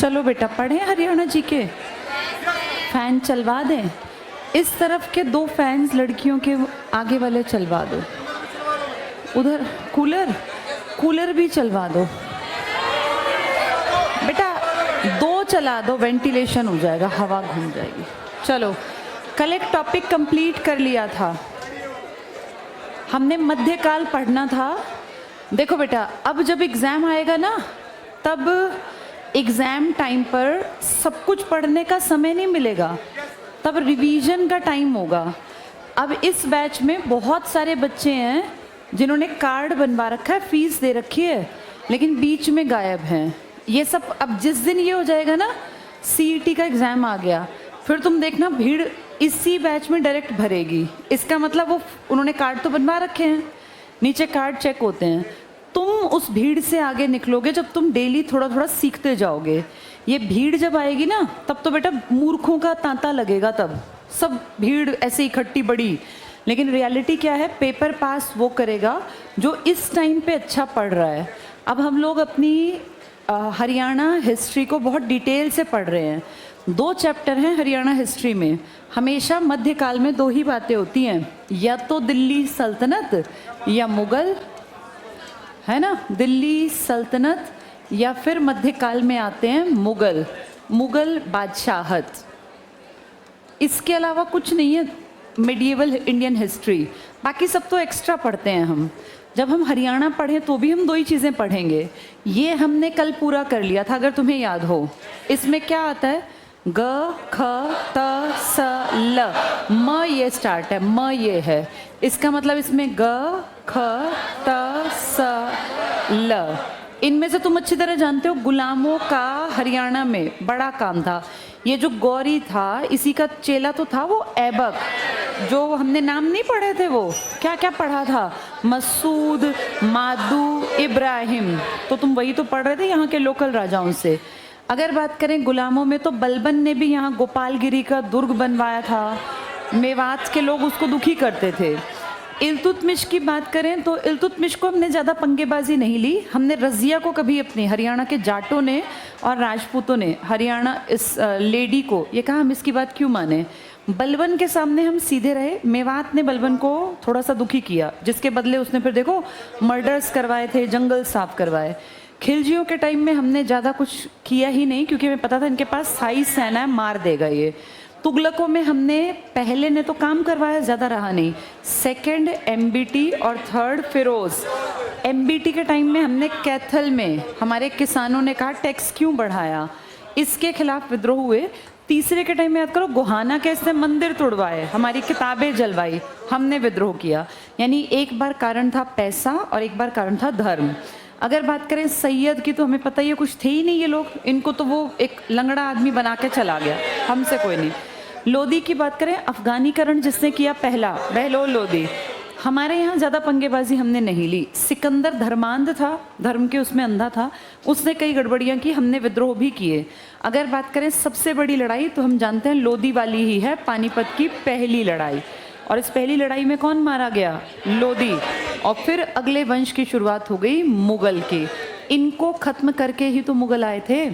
चलो बेटा पढ़े हरियाणा जी के। फैन चलवा दें। इस तरफ के 2 फैंस लड़कियों के आगे वाले चलवा दो। उधर कूलर भी चलवा दो बेटा, 2 चला दो, वेंटिलेशन हो जाएगा, हवा घूम जाएगी। चलो कल एक टॉपिक कंप्लीट कर लिया था, हमने मध्यकाल पढ़ना था। देखो बेटा, अब जब एग्ज़ाम आएगा ना, तब एग्ज़ाम टाइम पर सब कुछ पढ़ने का समय नहीं मिलेगा, तब रिवीजन का टाइम होगा। अब इस बैच में बहुत सारे बच्चे हैं जिन्होंने कार्ड बनवा रखा है, फीस दे रखी है, लेकिन बीच में गायब हैं। ये सब अब जिस दिन ये हो जाएगा ना, सीईटी का एग्ज़ाम आ गया, फिर तुम देखना भीड़ इसी बैच में डायरेक्ट भरेगी। इसका मतलब वो उन्होंने कार्ड तो बनवा रखे हैं, नीचे कार्ड चेक होते हैं। तुम उस भीड़ से आगे निकलोगे जब तुम डेली थोड़ा थोड़ा सीखते जाओगे। ये भीड़ जब आएगी ना, तब तो बेटा मूर्खों का तांता लगेगा, तब सब भीड़ ऐसे इकट्ठी बड़ी। लेकिन रियलिटी क्या है, पेपर पास वो करेगा जो इस टाइम पे अच्छा पढ़ रहा है। अब हम लोग अपनी हरियाणा हिस्ट्री को बहुत डिटेल से पढ़ रहे हैं। 2 चैप्टर हैं हरियाणा हिस्ट्री में। हमेशा मध्यकाल में 2 ही बातें होती हैं, या तो दिल्ली सल्तनत या मुगल, है ना, दिल्ली सल्तनत, या फिर मध्यकाल में आते हैं मुगल बादशाहत। इसके अलावा कुछ नहीं है मिडिएवल इंडियन हिस्ट्री। बाकी सब तो एक्स्ट्रा पढ़ते हैं हम। जब हम हरियाणा पढ़ें तो भी हम 2 ही चीज़ें पढ़ेंगे। ये हमने कल पूरा कर लिया था, अगर तुम्हें याद हो। इसमें क्या आता है, ग ख त स ल, म ये स्टार्ट है, म ये है। इसका मतलब इसमें ग ख त स ल। इनमें से तुम अच्छी तरह जानते हो, गुलामों का हरियाणा में बड़ा काम था। ये जो गौरी था, इसी का चेला तो था वो ऐबक, जो हमने नाम नहीं पढ़े थे, वो क्या क्या पढ़ा था, मसूद, मादू, इब्राहिम। तो तुम वही तो पढ़ रहे थे यहाँ के लोकल राजाओं से। अगर बात करें गुलामों में, तो बलबन ने भी यहाँ गोपालगिरी का दुर्ग बनवाया था। मेवात के लोग उसको दुखी करते थे। इल्तुतमिश की बात करें तो इल्तुतमिश को हमने ज़्यादा पंगेबाजी नहीं ली। हमने रज़िया को कभी अपने हरियाणा के जाटों ने और राजपूतों ने हरियाणा इस लेडी को ये कहा, हम इसकी बात क्यों माने। बलबन के सामने हम सीधे रहे। मेवात ने बलबन को थोड़ा सा दुखी किया, जिसके बदले उसने फिर देखो मर्डर्स करवाए थे, जंगल साफ करवाए। खिलजियों के टाइम में हमने ज़्यादा कुछ किया ही नहीं, क्योंकि हमें पता था इनके पास साई सेना है, मार देगा ये। तुगलकों में हमने पहले ने तो काम करवाया, ज़्यादा रहा नहीं। 2nd एमबीटी और 3rd फिरोज। एमबीटी के टाइम में हमने कैथल में हमारे किसानों ने कहा टैक्स क्यों बढ़ाया, इसके खिलाफ विद्रोह हुए। तीसरे के टाइम में याद करो, गोहाना कैसे मंदिर तोड़वाए, हमारी किताबें जलवाई, हमने विद्रोह किया। यानी एक बार कारण था पैसा और एक बार कारण था धर्म। अगर बात करें सैयद की, तो हमें पता ही है कुछ थे ही नहीं ये लोग, इनको तो वो एक लंगड़ा आदमी बना के चला गया, हमसे कोई नहीं। लोदी की बात करें, अफगानीकरण जिसने किया पहला, बहलोल लोदी। हमारे यहाँ ज़्यादा पंगेबाजी हमने नहीं ली। सिकंदर धर्मांध था, धर्म के उसमें अंधा था, उसने कई गड़बड़ियाँ की, हमने विद्रोह भी किए। अगर बात करें सबसे बड़ी लड़ाई, तो हम जानते हैं लोदी वाली ही है, पानीपत की पहली लड़ाई। और इस पहली लड़ाई में कौन मारा गया, लोदी। और फिर अगले वंश की शुरुआत हो गई मुगल की। इनको खत्म करके ही तो मुगल आए थे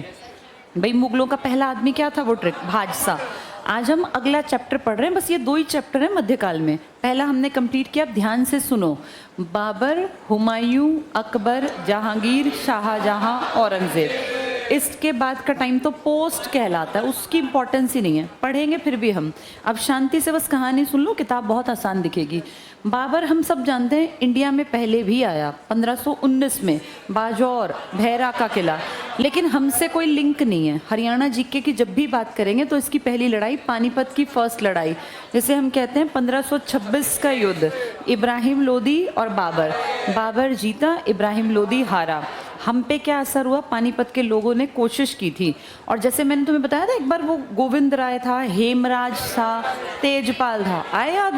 भाई। मुगलों का पहला आदमी क्या था, वो ट्रिक भादशाह। आज हम अगला चैप्टर पढ़ रहे हैं, बस ये 2 ही चैप्टर हैं मध्यकाल में। पहला हमने कंप्लीट किया, अब ध्यान से सुनो। बाबर, हुमायूं, अकबर, जहांगीर, शाहजहां, औरंगजेब। इसके बाद का टाइम तो पोस्ट कहलाता है, उसकी इंपॉर्टेंस ही नहीं है, पढ़ेंगे फिर भी हम। अब शांति से बस कहानी सुन लो, किताब बहुत आसान दिखेगी। बाबर हम सब जानते हैं इंडिया में पहले भी आया 1519 में, बाजौर, भैरा का किला। लेकिन हमसे कोई लिंक नहीं है। हरियाणा जीके की जब भी बात करेंगे तो इसकी पहली लड़ाई पानीपत की फर्स्ट लड़ाई, जिसे हम कहते हैं 1526 का युद्ध, इब्राहिम लोदी और बाबर। बाबर जीता, इब्राहिम लोदी हारा। हम पे क्या असर हुआ, पानीपत के लोगों ने कोशिश की थी। और जैसे मैंने तुम्हें बताया था एक बार, वो गोविंद राय था, हेमराज था, तेजपाल था, आए याद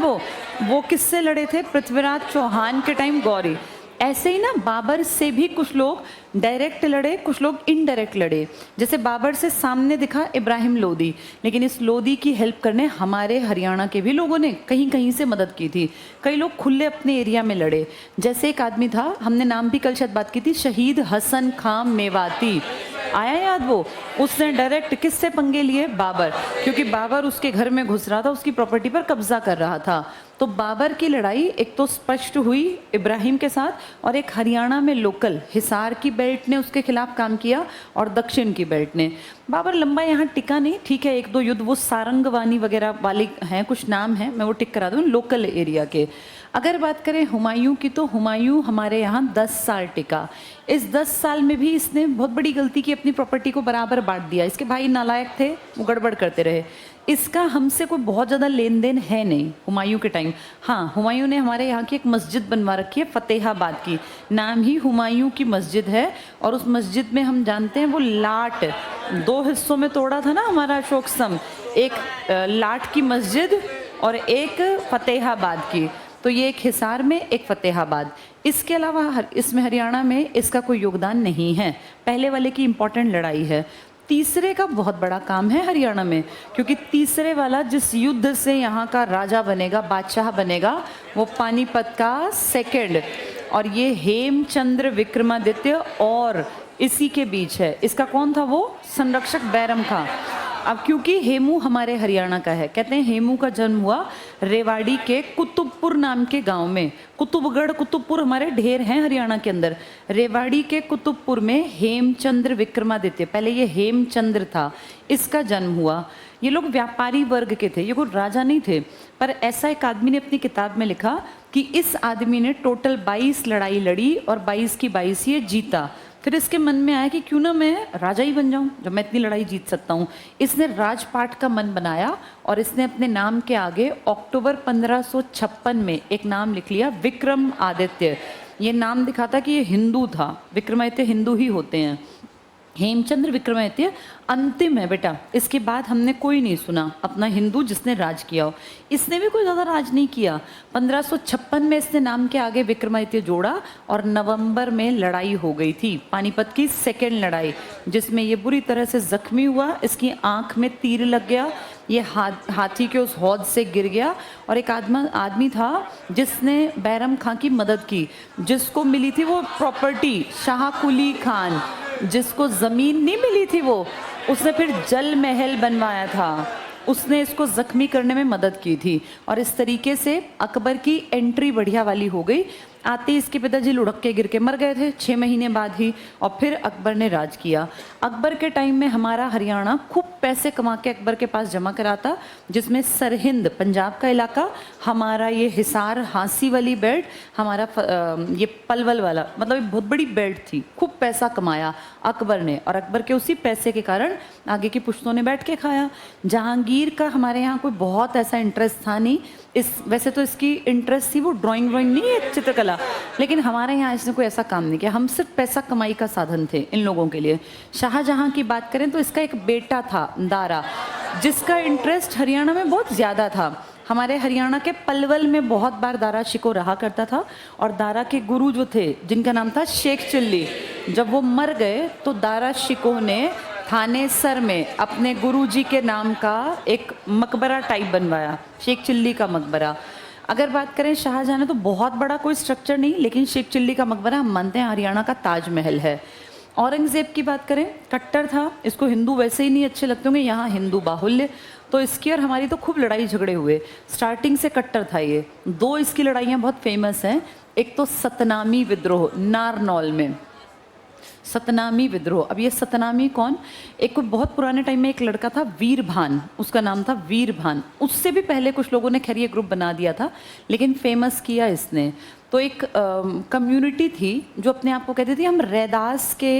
वो किससे लड़े थे, पृथ्वीराज चौहान के टाइम गौरी। ऐसे ही ना बाबर से भी कुछ लोग डायरेक्ट लड़े, कुछ लोग इनडायरेक्ट लड़े। जैसे बाबर से सामने दिखा इब्राहिम लोदी, लेकिन इस लोदी की हेल्प करने हमारे हरियाणा के भी लोगों ने कहीं कहीं से मदद की थी। कई लोग खुले अपने एरिया में लड़े। जैसे एक आदमी था, हमने नाम भी कल शायद बात की थी, शहीद हसन खां मेवाती। आया याद वो? उसने डायरेक्ट किससे पंगे लिए? बाबर, क्योंकि बाबर उसके घर में घुस रहा था, उसकी प्रॉपर्टी पर कब्जा कर रहा था। तो बाबर की लड़ाई एक तो स्पष्ट हुई इब्राहिम के साथ, और एक हरियाणा में लोकल हिसार की बेल्ट ने उसके खिलाफ काम किया और दक्षिण की बेल्ट ने। बाबर लंबा यहाँ टिका नहीं, ठीक है, एक दो युद्ध वो सारंगवानी वगैरह वाले हैं, कुछ नाम हैं, मैं वो टिक करा दूँ लोकल एरिया के। अगर बात करें हुमायूं की, तो हुमायूं हमारे यहाँ 10 साल टिका। इस 10 साल में भी इसने बहुत बड़ी गलती की, अपनी प्रॉपर्टी को बराबर बांट दिया। इसके भाई नालायक थे, वो गड़बड़ करते रहे। इसका हमसे कोई बहुत ज़्यादा लेन देन है नहीं हुमायूं के टाइम। हाँ, हुमायूं ने हमारे यहाँ की एक मस्जिद बनवा रखी है फतेहाबाद की, नाम ही हुमायूं की मस्जिद है। और उस मस्जिद में हम जानते हैं वो लाट 2 हिस्सों में तोड़ा था ना हमारा अशोक स्तंभ, एक लाट की मस्जिद और एक फतेहाबाद की। तो ये एक हिसार में, एक फतेहाबाद। इसके अलावा इसमें हरियाणा में इसका कोई योगदान नहीं है। पहले वाले की इम्पोर्टेंट लड़ाई है। तीसरे का बहुत बड़ा काम है हरियाणा में, क्योंकि तीसरे वाला जिस युद्ध से यहाँ का राजा बनेगा, बादशाह बनेगा, वो पानीपत का सेकंड, और ये हेमचंद्र विक्रमादित्य और इसी के बीच है। इसका कौन था? वो संरक्षक बैरम खां। अब क्योंकि हेमू हमारे हरियाणा का है, कहते हैं हेमू का जन्म हुआ रेवाड़ी के कुतुबपुर नाम के गांव में। कुतुबगढ़, कुतुबपुर हमारे ढेर हैं हरियाणा के अंदर। रेवाड़ी के कुतुबपुर में हेमचंद्र विक्रमादित्य, पहले ये हेमचंद्र था, इसका जन्म हुआ। ये लोग व्यापारी वर्ग के थे, ये कोई राजा नहीं थे। पर ऐसा एक आदमी ने अपनी किताब में लिखा कि इस आदमी ने टोटल 22 लड़ाई लड़ी और 22 की 22 ये जीता। फिर इसके मन में आया कि क्यों ना मैं राजा ही बन जाऊं, जब मैं इतनी लड़ाई जीत सकता हूं। इसने राजपाट का मन बनाया और इसने अपने नाम के आगे अक्टूबर 1556 में एक नाम लिख लिया, विक्रम आदित्य। ये नाम दिखाता कि ये हिंदू था, विक्रमादित्य हिंदू ही होते हैं। हेमचंद्र विक्रमादित्य अंतिम है बेटा, इसके बाद हमने कोई नहीं सुना अपना हिंदू जिसने राज किया हो। इसने भी कोई ज़्यादा राज नहीं किया। 1556 में इसने नाम के आगे विक्रमादित्य जोड़ा और नवंबर में लड़ाई हो गई थी, पानीपत की सेकेंड लड़ाई, जिसमें ये बुरी तरह से जख्मी हुआ। इसकी आंख में तीर लग गया, ये हाथी के उस हौद से गिर गया। और एक आदमी था जिसने बैरम खां की मदद की, जिसको मिली थी वो प्रॉपर्टी, शाह कुली खान, जिसको ज़मीन नहीं मिली थी वो, उसने फिर जल महल बनवाया था, उसने इसको ज़ख्मी करने में मदद की थी। और इस तरीके से अकबर की एंट्री बढ़िया वाली हो गई। आते इसके पिताजी लुढ़क के गिर के मर गए थे 6 महीने बाद ही, और फिर अकबर ने राज किया। अकबर के टाइम में हमारा हरियाणा खूब पैसे कमा के अकबर के पास जमा कराता, जिसमें सरहिंद पंजाब का इलाका, हमारा ये हिसार हांसी वाली बेल्ट, हमारा ये पलवल वाला, मतलब बहुत बड़ी बेल्ट थी। खूब पैसा कमाया अकबर ने, और अकबर के उसी पैसे के कारण आगे की पुश्तों ने बैठ के खाया। जहांगीर का हमारे यहाँ कोई बहुत ऐसा इंटरेस्ट था नहीं। वैसे तो इसकी इंटरेस्ट थी, वो ड्राइंग नहीं है, चित्रकला, लेकिन हमारे यहाँ इसने कोई ऐसा काम नहीं किया। हम सिर्फ पैसा कमाई का साधन थे इन लोगों के लिए। शाहजहां की बात करें तो इसका एक बेटा था दारा, जिसका इंटरेस्ट हरियाणा में बहुत ज़्यादा था। हमारे हरियाणा के पलवल में बहुत बार दारा शिकोह रहा करता था, और दारा के गुरु जो थे जिनका नाम था शेख चिल्ली, जब वो मर गए तो दारा शिकोह ने थानेसर में अपने गुरुजी के नाम का एक मकबरा टाइप बनवाया, शेख चिल्ली का मकबरा। अगर बात करें शाहजहां ने तो बहुत बड़ा कोई स्ट्रक्चर नहीं, लेकिन शेख चिल्ली का मकबरा हम मानते हैं हरियाणा का ताजमहल है। औरंगज़ेब की बात करें, कट्टर था, इसको हिंदू वैसे ही नहीं अच्छे लगते होंगे, यहाँ हिंदू बाहुल्य, तो इसकी और हमारी तो खूब लड़ाई झगड़े हुए। स्टार्टिंग से कट्टर था ये। 2 इसकी लड़ाइयाँ बहुत फेमस हैं। एक तो सतनामी विद्रोह नारनौल में, सतनामी विद्रोह। अब ये सतनामी कौन? एक कोई बहुत पुराने टाइम में एक लड़का था वीरभान, उसका नाम था वीरभान। उससे भी पहले कुछ लोगों ने खैर ये ग्रुप बना दिया था, लेकिन फेमस किया इसने। तो एक कम्युनिटी थी जो अपने आप को कहती थी हम रैदास के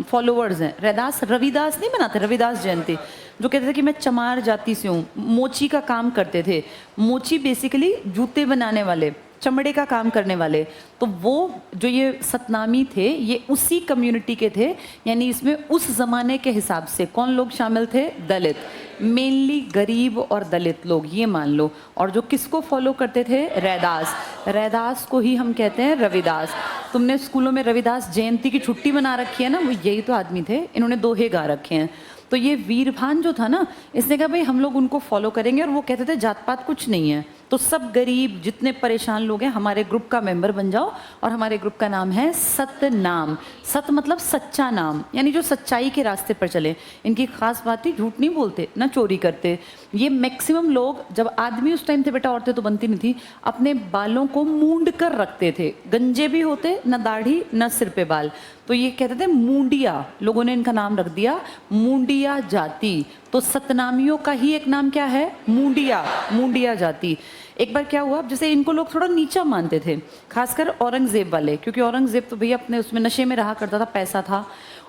फॉलोअर्स हैं। रैदास, रविदास नहीं बनाते, रविदास जयंती, जो कहते थे कि मैं चमार जाति से हूँ। मोची का काम करते थे। मोची बेसिकली जूते बनाने वाले, चमड़े का काम करने वाले। तो वो जो ये सतनामी थे, ये उसी कम्युनिटी के थे। यानी इसमें उस ज़माने के हिसाब से कौन लोग शामिल थे? दलित, मेनली गरीब और दलित लोग, ये मान लो। और जो किसको फॉलो करते थे? रैदास। रैदास को ही हम कहते हैं रविदास। तुमने स्कूलों में रविदास जयंती की छुट्टी मना रखी है ना, वो यही तो आदमी थे। इन्होंने दोहे गा रखे हैं। तो ये वीरभान जो था ना, इसने कहा भाई हम लोग उनको फॉलो करेंगे। और वो कहते थे जात पात कुछ नहीं है, तो सब गरीब जितने परेशान लोग हैं हमारे ग्रुप का मेंबर बन जाओ, और हमारे ग्रुप का नाम है सतनाम। सत मतलब सच्चा नाम, यानी जो सच्चाई के रास्ते पर चले। इनकी खास बात थी झूठ नहीं बोलते, ना चोरी करते। ये मैक्सिमम लोग, जब आदमी उस टाइम थे बेटा, औरतें तो बनती नहीं थी, अपने बालों को मूंड कर रखते थे। गंजे भी होते, ना दाढ़ी ना सिर पे बाल, तो ये कहते थे मूंडिया। लोगों ने इनका नाम रख दिया मूंडिया जाति। तो सतनामियों का ही एक नाम क्या है? मूंडिया, मूंडिया जाति। एक बार क्या हुआ, जैसे इनको लोग थोड़ा नीचा मानते थे, खासकर औरंगजेब वाले, क्योंकि औरंगजेब तो भैया अपने उसमें नशे में रहा करता था, पैसा था।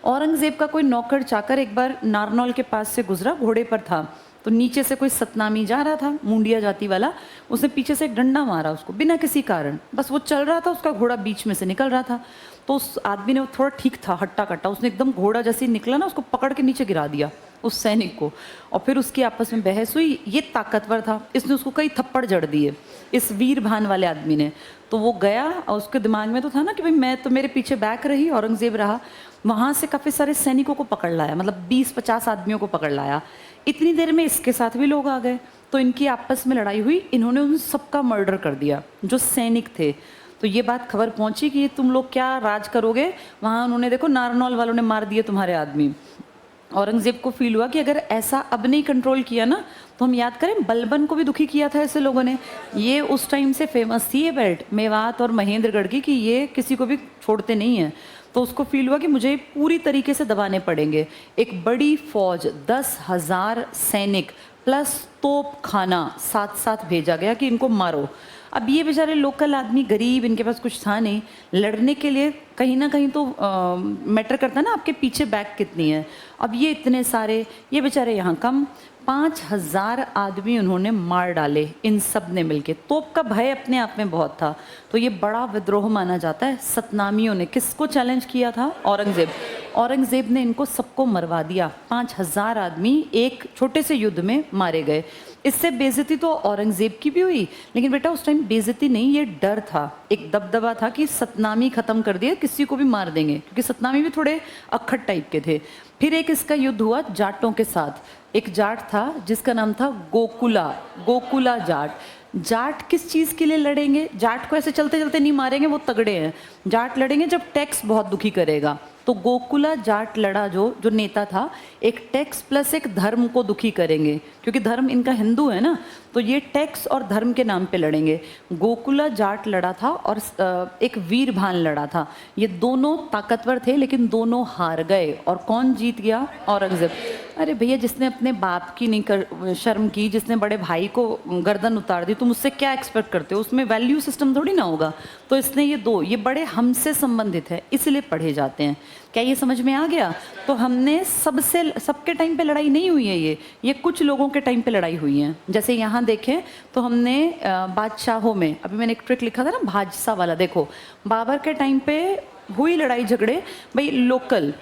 औरंगजेब का कोई नौकर चाकर एक बार नारनौल के पास से गुजरा, घोड़े पर था, तो नीचे से कोई सतनामी जा रहा था, मुंडिया जाति वाला, उसने पीछे से एक डंडा मारा उसको बिना किसी कारण, बस वो चल रहा था, उसका घोड़ा बीच में से निकल रहा था। तो उस आदमी ने, थोड़ा ठीक था, हट्टा कट्टा, उसने एकदम घोड़ा जैसे ही निकला ना, उसको पकड़ के नीचे गिरा दिया उस सैनिक को, और फिर उसकी आपस में बहस हुई। ये ताकतवर था, इसने उसको कई थप्पड़ जड़ दिए, इस वीर भान वाले आदमी ने। तो वो गया, और उसके दिमाग में तो था ना कि भाई मैं तो, मेरे पीछे बैक रही, औरंगजेब रहा, वहाँ से काफ़ी सारे सैनिकों को पकड़ लाया, मतलब 20-50 आदमियों को पकड़ लाया। इतनी देर में इसके साथ भी लोग आ गए, तो इनकी आपस में लड़ाई हुई, इन्होंने उन सबका मर्डर कर दिया जो सैनिक थे। तो ये बात खबर पहुंची कि तुम लोग क्या राज करोगे, वहाँ उन्होंने देखो नारनौल वालों ने मार दिए तुम्हारे आदमी। औरंगजेब को फील हुआ कि अगर ऐसा अब नहीं कंट्रोल किया ना, तो हम याद करें बलबन को भी दुखी किया था ऐसे लोगों ने। ये उस टाइम से फेमस थी ये बेल्ट, मेवात और महेंद्रगढ़ की, कि ये किसी को भी छोड़ते नहीं हैं। तो उसको फील हुआ कि मुझे पूरी तरीके से दबाने पड़ेंगे। एक बड़ी फौज, 10,000 सैनिक प्लस तोप खाना साथ साथ भेजा गया कि इनको मारो। अब ये बेचारे लोकल आदमी गरीब, इनके पास कुछ था नहीं, लड़ने के लिए कहीं ना कहीं तो मैटर करता है ना आपके पीछे बैक कितनी है। अब ये इतने सारे, ये बेचारे यहाँ कम, 5,000 आदमी उन्होंने मार डाले इन सब ने मिलके। तोप का भय अपने आप में बहुत था, तो ये बड़ा विद्रोह माना जाता है। सतनामियों ने किसको चैलेंज किया था? औरंगजेब। औरंगजेब ने इनको सबको मरवा दिया, 5,000 आदमी एक छोटे से युद्ध में मारे गए। इससे बेइज्जती तो औरंगजेब की भी हुई, लेकिन बेटा उस टाइम बेइज्जती नहीं, ये डर था, एक दबदबा था कि सतनामी खत्म कर दिया, किसी को भी मार देंगे, क्योंकि सतनामी भी थोड़े अक्खट टाइप के थे। फिर एक इसका युद्ध हुआ जाटों के साथ। एक जाट था जिसका नाम था गोकुला, गोकुला जाट। जाट किस चीज़ के लिए लड़ेंगे? जाट को ऐसे चलते चलते नहीं मारेंगे, वो तगड़े हैं। जाट लड़ेंगे जब टैक्स बहुत दुखी करेगा। तो गोकुला जाट लड़ा, जो नेता था, एक टैक्स प्लस एक धर्म को दुखी करेंगे, क्योंकि धर्म इनका हिंदू है ना, तो ये टैक्स और धर्म के नाम पे लड़ेंगे। गोकुला जाट लड़ा था और एक वीर भान लड़ा था। ये दोनों ताकतवर थे, लेकिन दोनों हार गए। और कौन जीत गया? औरंगजेब। अरे भैया, जिसने अपने बाप की नहीं शर्म की, जिसने बड़े भाई को गर्दन उतार दी, तुम उससे क्या एक्सपेक्ट करते हो? उसमें वैल्यू सिस्टम थोड़ी ना होगा। तो इसने ये बड़े हमसे संबंधित है, इसलिए पढ़े जाते हैं। क्या ये समझ में आ गया? तो हमने सबके टाइम पे लड़ाई नहीं हुई है, ये कुछ लोगों के टाइम पे लड़ाई हुई है। जैसे यहाँ देखें तो हमने बादशाहों में, अभी मैंने एक ट्रिक लिखा था ना भाजसा वाला, देखो बाबर के टाइम पे हुई लड़ाई झगड़े भाई लोकल।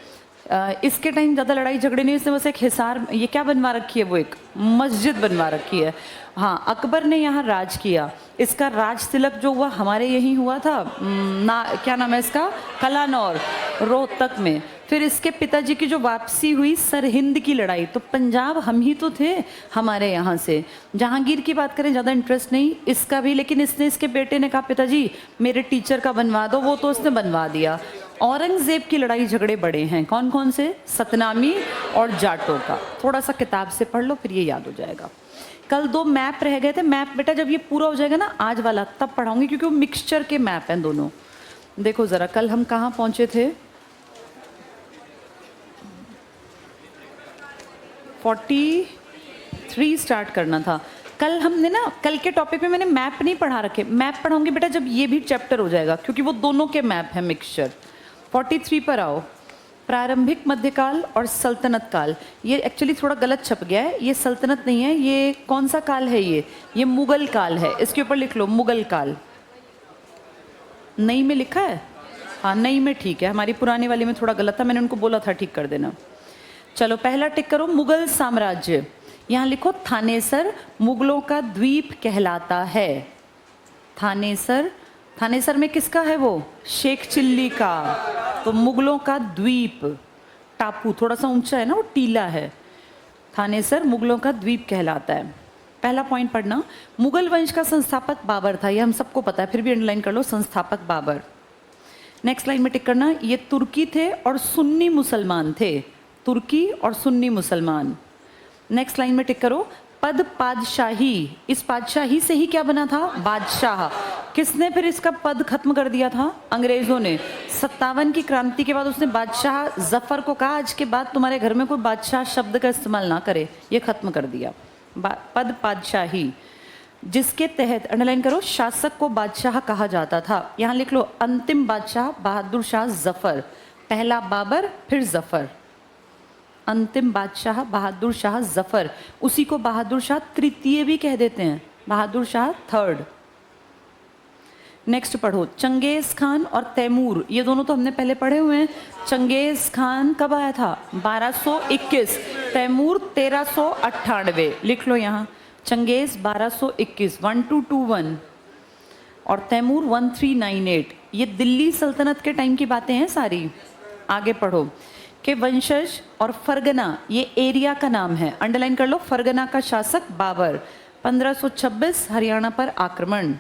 इसके टाइम ज़्यादा लड़ाई झगड़े नहीं, इसने बस एक हिसार, ये क्या बनवा रखी है, वो एक मस्जिद बनवा रखी है। हाँ, अकबर ने यहाँ राज किया। इसका राज तिलक जो हुआ हमारे यहीं हुआ था, क्या नाम है इसका, कलानौर, रोहतक में। फिर इसके पिताजी की जो वापसी हुई सरहिंद की लड़ाई, तो पंजाब हम ही तो थे हमारे यहाँ से। जहांगीर की बात करें, ज़्यादा इंटरेस्ट नहीं इसका भी, लेकिन इसने, इसके बेटे ने कहा पिताजी मेरे टीचर का बनवा दो, वो तो उसने बनवा दिया। औरंगजेब की लड़ाई झगड़े बड़े हैं, कौन कौन से? सतनामी और जाटों का। थोड़ा सा किताब से पढ़ लो, फिर ये याद हो जाएगा। कल 2 मैप रह गए थे। मैप बेटा जब ये पूरा हो जाएगा ना आज वाला, तब पढ़ाऊंगी, क्योंकि वो मिक्सचर के मैप हैं दोनों। देखो ज़रा, कल हम कहाँ पहुँचे थे? 43 स्टार्ट करना था। कल हमने ना, कल के टॉपिक में मैंने मैप नहीं पढ़ा रखे, मैप पढ़ाऊंगी बेटा जब ये भी चैप्टर हो जाएगा, क्योंकि वो दोनों के मैप है मिक्सचर। 43 पर आओ। प्रारंभिक मध्यकाल और सल्तनत काल। ये एक्चुअली थोड़ा गलत छप गया है, ये सल्तनत नहीं है, ये कौन सा काल है? ये मुगल काल है। इसके ऊपर लिख लो मुगल काल। नई में लिखा है? हाँ, नई में ठीक है, हमारी पुरानी वाली में थोड़ा गलत था, मैंने उनको बोला था ठीक कर देना। चलो पहला टिक करो, मुगल साम्राज्य। यहाँ लिखो थानेसर मुगलों का द्वीप कहलाता है। थानेसर, थानेसर में किसका है? वो शेख चिल्ली का। तो मुगलों का द्वीप, टापू थोड़ा सा ऊंचा है ना, वो टीला है। थानेसर मुगलों का द्वीप कहलाता है। पहला पॉइंट पढ़ना, मुगल वंश का संस्थापक बाबर था, ये हम सबको पता है, फिर भी अंडरलाइन कर लो, संस्थापक बाबर। नेक्स्ट लाइन में टिक करना, ये तुर्की थे और सुन्नी मुसलमान थे, तुर्की और सुन्नी मुसलमान। नेक्स्ट लाइन में टिक करो, पद पादशाही, इस पादशाही से ही क्या बना था, बादशाह। किसने फिर इसका पद खत्म कर दिया था, अंग्रेजों ने। 57 की क्रांति के बाद उसने बादशाह जफर को कहा आज के बाद तुम्हारे घर में कोई बादशाह शब्द का इस्तेमाल ना करे, ये खत्म कर दिया। पद पादशाही, जिसके तहत अंडरलाइन करो शासक को बादशाह कहा जाता था। यहाँ लिख लो अंतिम बादशाह बहादुर शाह जफर, पहला बाबर फिर जफर, अंतिम बादशाह बहादुर शाह जफर, उसी को बहादुर शाह तृतीय भी कह देते हैं, बहादुर शाह थर्ड। नेक्स्ट पढ़ो, चंगेज खान और तैमूर, ये दोनों तो हमने पहले पढ़े हुए हैं। चंगेज खान कब आया था, 1221, तैमूर 1398, लिख लो यहाँ, चंगेज 1221 1221 और तैमूर 1398, ये दिल्ली सल्तनत के टाइम की बातें हैं सारी। आगे पढ़ो, के वंशज और फरगना, ये एरिया का नाम है, अंडरलाइन कर लो, फरगना का शासक बाबर, 1526 हरियाणा पर आक्रमण।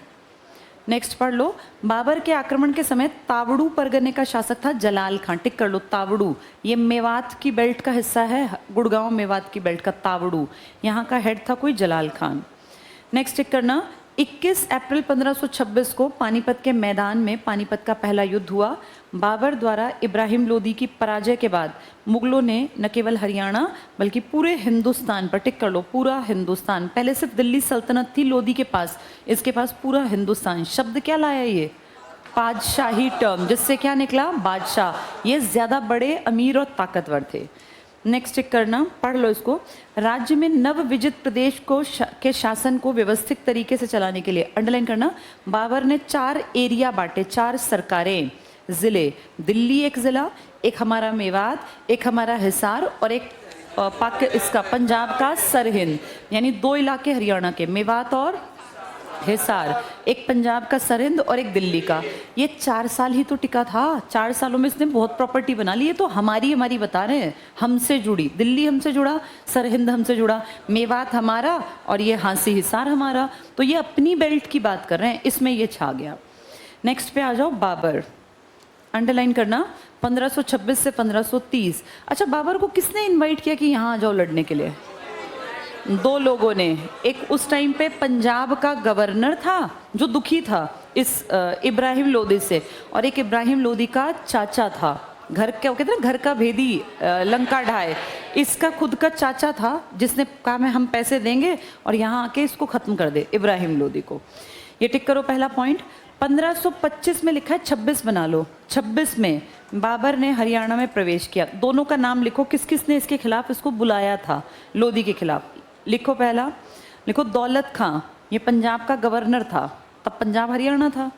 नेक्स्ट पढ़ लो, बाबर के आक्रमण के समय तावड़ू परगने का शासक था जलाल खान, टिक कर लो तावड़ू, ये मेवात की बेल्ट का हिस्सा है, गुड़गांव मेवात की बेल्ट का तावड़ू, यहाँ का हेड था कोई जलाल खान। नेक्स्ट टिक करना, 21 अप्रैल 1526 को पानीपत के मैदान में पानीपत का पहला युद्ध हुआ। बाबर द्वारा इब्राहिम लोदी की पराजय के बाद मुगलों ने न केवल हरियाणा बल्कि पूरे हिंदुस्तान पर, टिक कर लो पूरा हिंदुस्तान, पहले सिर्फ दिल्ली सल्तनत थी लोदी के पास, इसके पास पूरा हिंदुस्तान। शब्द क्या लाया ये, पादशाही टर्म, जिससे क्या निकला, बादशाह। ये ज़्यादा बड़े, अमीर और ताकतवर थे। नेक्स्ट चेक करना, पढ़ लो इसको, राज्य में नव विजित प्रदेश को के शासन को व्यवस्थित तरीके से चलाने के लिए अंडरलाइन करना, बाबर ने 4 एरिया बांटे, 4 सरकारें, ज़िले, दिल्ली एक ज़िला, एक हमारा मेवात, एक हमारा हिसार और एक इसका पंजाब का सरहिंद, यानी 2 इलाके हरियाणा के, मेवात और हिसार, एक पंजाब का सरहिंद और एक दिल्ली का। ये 4 साल ही तो टिका था, 4 सालों में इसने बहुत प्रॉपर्टी बना ली। ये तो हमारी बता रहे हैं, हमसे जुड़ी, दिल्ली हमसे जुड़ा, सरहिंद हमसे जुड़ा, मेवात हमारा और ये हांसी हिसार हमारा, तो ये अपनी बेल्ट की बात कर रहे हैं, इसमें ये छा गया। नेक्स्ट पे आ जाओ, बाबर, अंडरलाइन करना, 1526 से 1530। अच्छा, बाबर को किसने इन्वाइट किया कि यहाँ आ जाओ लड़ने के लिए, 2 लोगों ने। एक उस टाइम पे पंजाब का गवर्नर था जो दुखी था इस इब्राहिम लोदी से, और एक इब्राहिम लोदी का चाचा था, घर क्या कहते हैं, घर का भेदी, लंका ढाए, इसका खुद का चाचा था जिसने कहा मैं हम पैसे देंगे और यहाँ आके इसको ख़त्म कर दे, इब्राहिम लोदी को। ये टिक करो पहला पॉइंट। 1525 में लिखा है, 26 बना लो, 26 में बाबर ने हरियाणा में प्रवेश किया। दोनों का नाम लिखो, किस किस ने इसके खिलाफ इसको बुलाया था, लोदी के खिलाफ। लिखो पहला, लिखो दौलत खां, ये पंजाब का गवर्नर था, तब पंजाब हरियाणा था,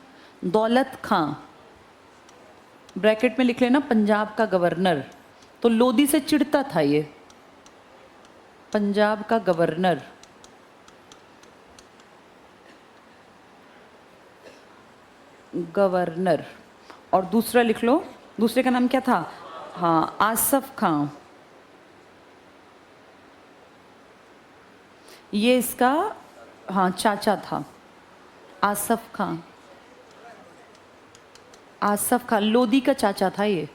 दौलत खां, ब्रैकेट में लिख लेना पंजाब का गवर्नर, तो लोदी से चिढ़ता था ये, पंजाब का गवर्नर। गवर्नर, और दूसरा लिख लो, दूसरे का नाम क्या था, हाँ आसफ खां, ये इसका हाँ चाचा था, आसफ खां, आसफ खान लोदी का चाचा था ये।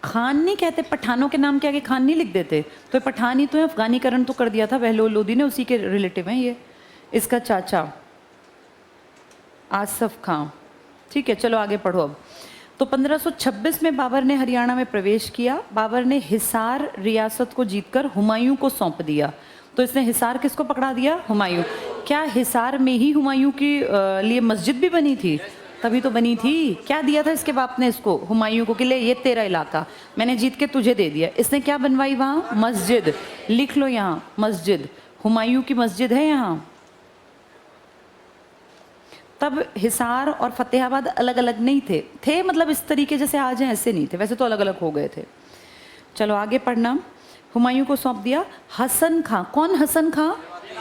खान नहीं कहते, पठानों के नाम के आगे खान नहीं लिख देते, तो ये पठान ही तो है, अफगानीकरण तो कर दिया था बहलोल लोदी ने, उसी के रिलेटिव हैं ये, इसका चाचा आसफ खां। ठीक है, चलो आगे पढ़ो अब। तो 1526 में बाबर ने हरियाणा में प्रवेश किया। बाबर ने हिसार रियासत को जीतकर हुमायूं को सौंप दिया। तो इसने हिसार किसको पकड़ा दिया, हुमायूं। क्या हिसार में ही हुमायूं के लिए मस्जिद भी बनी थी, तभी तो बनी थी। क्या दिया था इसके बाप ने इसको, हुमायूं को, कि ले ये तेरा इलाका मैंने जीत के तुझे दे दिया। इसने क्या बनवाई वहाँ, मस्जिद, लिख लो यहाँ मस्जिद, हुमायूं की मस्जिद है यहाँ। तब हिसार और फतेहाबाद अलग अलग नहीं थे मतलब इस तरीके जैसे आज हैं ऐसे नहीं थे, वैसे तो अलग अलग हो गए थे। चलो आगे पढ़ना। हुमायूं को सौंप दिया। हसन खां, कौन हसन खां,